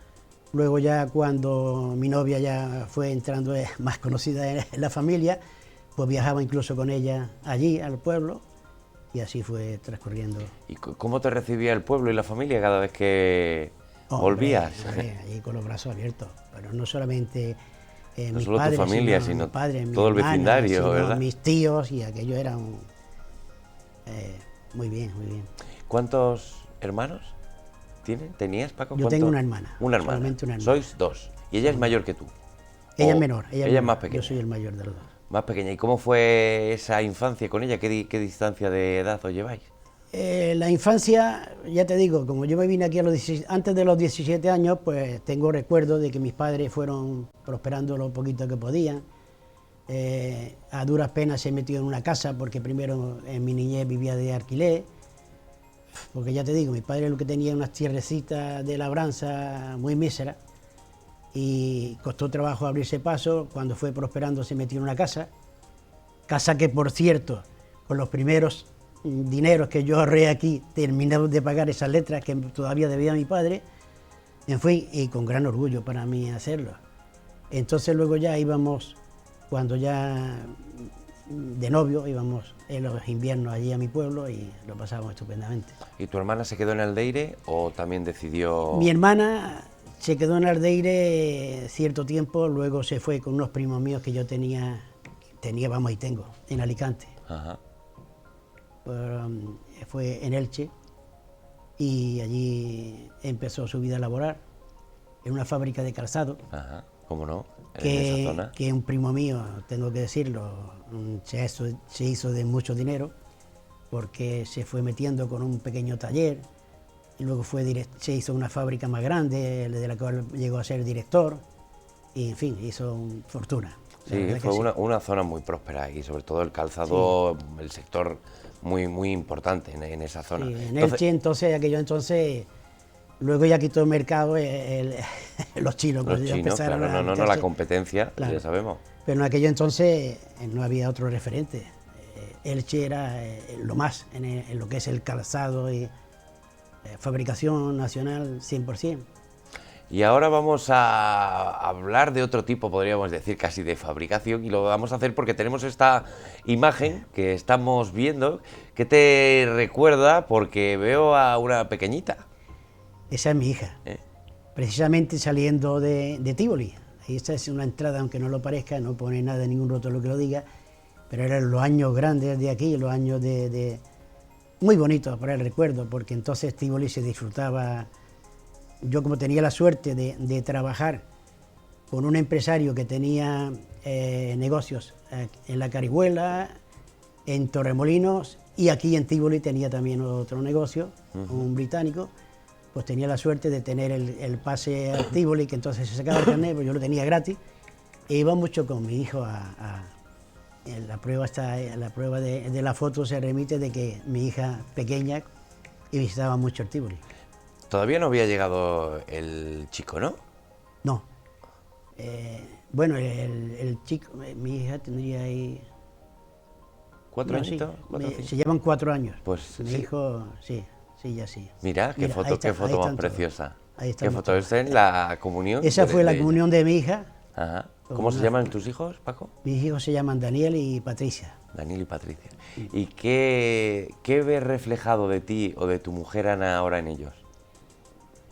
Luego ya cuando mi novia ya fue entrando más conocida en la familia, pues viajaba incluso con ella allí, al pueblo, y así fue transcurriendo. ¿Y cómo te recibía el pueblo y la familia cada vez que volvías? Hombre, allí con los brazos abiertos, pero no solamente no solo tu familia, sino todo el vecindario, ¿verdad? Mis tíos, y aquello era muy bien, muy bien. ¿Cuántos hermanos tenías, Paco? Yo tengo una hermana. Una hermana. Solamente una hermana. Sois dos. ¿Y ella es mayor que tú? Ella es menor. Ella es más pequeña. Yo soy el mayor de los dos. Más pequeña. ¿Y cómo fue esa infancia con ella? ¿Qué distancia de edad os lleváis? La infancia, ya te digo, como yo me vine aquí antes de los 17 años, pues tengo recuerdos de que mis padres fueron prosperando lo poquito que podían. A duras penas se metió en una casa, porque primero en mi niñez vivía de alquiler. Porque ya te digo, mi padre lo que tenía unas tierrecitas de labranza muy míseras, y costó trabajo abrirse paso. Cuando fue prosperando se metió en una casa que, por cierto, con los primeros dineros que yo ahorré aquí, terminamos de pagar esas letras que todavía debía a mi padre, en fin, y con gran orgullo para mí hacerlo. Entonces luego ya íbamos, cuando ya de novio, íbamos en los inviernos allí a mi pueblo y lo pasábamos estupendamente. ¿Y tu hermana se quedó en Aldeire o también decidió...? Mi hermana se quedó en Aldeire cierto tiempo, luego se fue con unos primos míos que yo tenía, vamos, y tengo, en Alicante. Ajá. Fue en Elche y allí empezó su vida laboral en una fábrica de calzado. Ajá, ¿cómo no? En esa zona. Que un primo mío, tengo que decirlo, se hizo de mucho dinero porque se fue metiendo con un pequeño taller y luego se hizo una fábrica más grande de la cual llegó a ser director y en fin, hizo fortuna. Sí, fue una zona muy próspera y sobre todo el calzado, sí, el sector muy importante en esa zona. Sí, en Elche entonces, luego ya quitó el mercado los chinos. Los chinos, claro, no, la competencia, claro, ya sabemos. Pero en aquello entonces no había otro referente. Elche era lo más en lo que es el calzado y fabricación nacional 100%. Y ahora vamos a hablar de otro tipo, podríamos decir, casi de fabricación, y lo vamos a hacer porque tenemos esta imagen que estamos viendo, que te recuerda porque veo a una pequeñita. Esa es mi hija, precisamente saliendo de Tívoli. Esta es una entrada, aunque no lo parezca, no pone nada, ningún rótulo que lo diga, pero eran los años grandes de aquí, los años muy bonitos para el recuerdo, porque entonces Tívoli se disfrutaba. Yo, como tenía la suerte de trabajar con un empresario que tenía negocios en La Carihuela, en Torremolinos y aquí en Tívoli tenía también otro negocio, un británico, pues tenía la suerte de tener el pase a Tívoli, que entonces se sacaba el carnet, pues yo lo tenía gratis, e iba mucho con mi hijo la prueba de la foto se remite de que mi hija pequeña visitaba mucho el Tívoli. Todavía no había llegado el chico, ¿no? No. Bueno, el chico, mi hija tendría ahí... ¿4 añitos? Sí, se llevan 4 años. Pues mi hijo, sí, ya sí. Mira, qué foto más preciosa. ¿Qué foto es en la comunión? Esa fue la comunión de mi hija. Ajá. ¿Cómo se llaman tus hijos, Paco? Mis hijos se llaman Daniel y Patricia. Daniel y Patricia. ¿Y qué ves reflejado de ti o de tu mujer Ana ahora en ellos?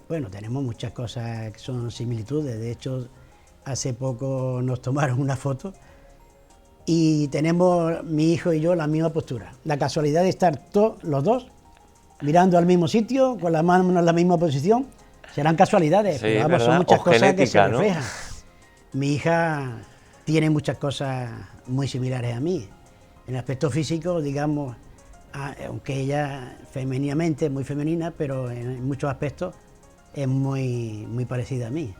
Bueno, tenemos muchas cosas que son similitudes. De hecho, hace poco nos tomaron una foto y tenemos, mi hijo y yo, la misma postura. La casualidad de estar los dos mirando al mismo sitio, con las manos en la misma posición, serán casualidades, sí, pero vamos, son muchas cosas que se reflejan. ¿No? Mi hija tiene muchas cosas muy similares a mí. En el aspecto físico, digamos, aunque ella femeninamente es muy femenina, pero en muchos aspectos es muy parecida a mí,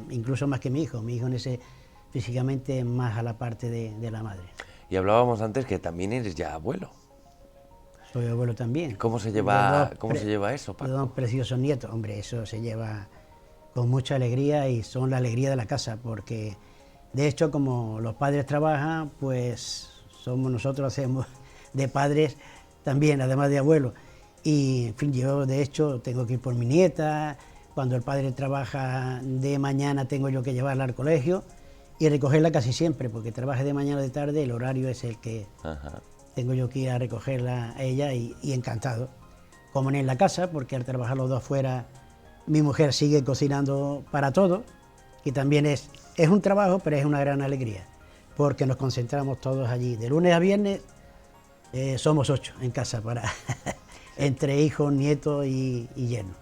incluso más que mi hijo. Mi hijo en ese físicamente más a la parte de la madre. Y hablábamos antes que también eres ya abuelo. Soy abuelo también. ¿Cómo se lleva eso, Paco? De dos preciosos nietos. Hombre, eso se lleva con mucha alegría y son la alegría de la casa, porque de hecho, como los padres trabajan, pues nosotros hacemos de padres también, además de abuelos. Y en fin, yo de hecho tengo que ir por mi nieta. Cuando el padre trabaja de mañana tengo yo que llevarla al colegio y recogerla casi siempre, porque trabaja de mañana o de tarde, el horario es el que tengo yo que ir a recogerla a ella y encantado. Como en la casa, porque al trabajar los dos fuera, mi mujer sigue cocinando para todos, que también es un trabajo, pero es una gran alegría, porque nos concentramos todos allí. De lunes a viernes somos 8 en casa, entre hijos, nietos y yernos.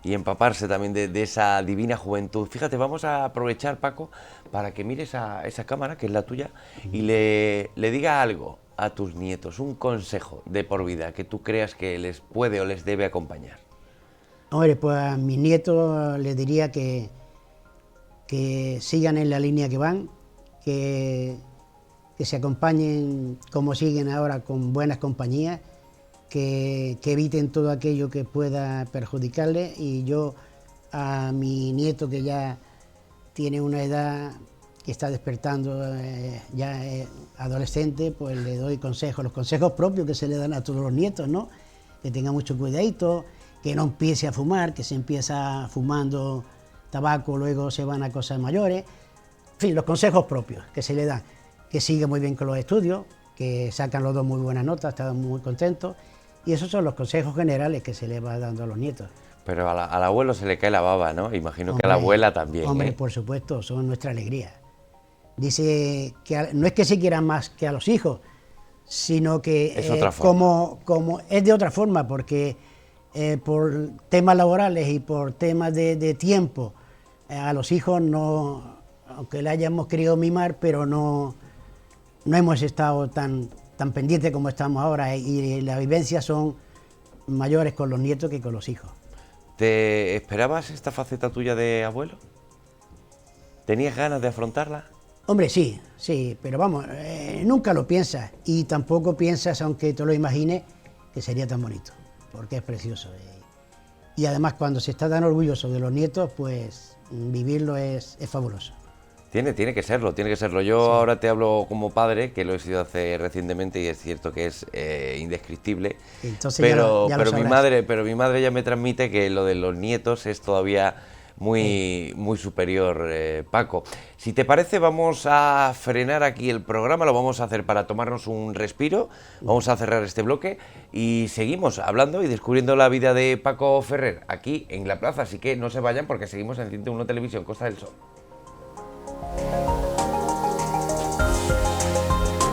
Y empaparse también de esa divina juventud. Fíjate, vamos a aprovechar, Paco, para que mires a esa cámara, que es la tuya, y le diga algo a tus nietos, un consejo de por vida que tú creas que les puede o les debe acompañar. Hombre, pues a mis nietos les diría que sigan en la línea que van, que se acompañen como siguen ahora con buenas compañías, que eviten todo aquello que pueda perjudicarle. Y yo a mi nieto, que ya tiene una edad que está despertando, ya adolescente, pues le doy consejos, los consejos propios que se le dan a todos los nietos, ¿no? Que tenga mucho cuidadito, que no empiece a fumar, que se empieza fumando tabaco, luego se van a cosas mayores. En fin, los consejos propios que se le dan, que siga muy bien con los estudios, que sacan los dos muy buenas notas, están muy contentos, y esos son los consejos generales que se le va dando a los nietos. Pero al abuelo se le cae la baba, ¿no? Imagino que a la Hombre, abuela también. Hombre, por supuesto, son nuestra alegría. Dice que no es que se quieran más que a los hijos, sino que Es otra forma. como es de otra forma, porque por temas laborales y por temas de tiempo, a los hijos no, aunque le hayamos querido mimar, pero no hemos estado tan pendientes como estamos ahora, y las vivencias son mayores con los nietos que con los hijos. ¿Te esperabas esta faceta tuya de abuelo? ¿Tenías ganas de afrontarla? Hombre, sí, pero vamos, nunca lo piensas, y tampoco piensas, aunque te lo imagines, que sería tan bonito, porque es precioso. Y además, cuando se está tan orgulloso de los nietos, pues vivirlo es fabuloso. Tiene que serlo, tiene que serlo. Yo ahora te hablo como padre, que lo he sido hace recientemente y es cierto que es indescriptible. Entonces Pero mi mi madre ya me transmite que lo de los nietos es todavía muy superior, Paco. Si te parece, vamos a frenar aquí el programa, lo vamos a hacer para tomarnos un respiro, vamos a cerrar este bloque y seguimos hablando y descubriendo la vida de Paco Ferrer aquí en la plaza, así que no se vayan porque seguimos en 101 Televisión Costa del Sol.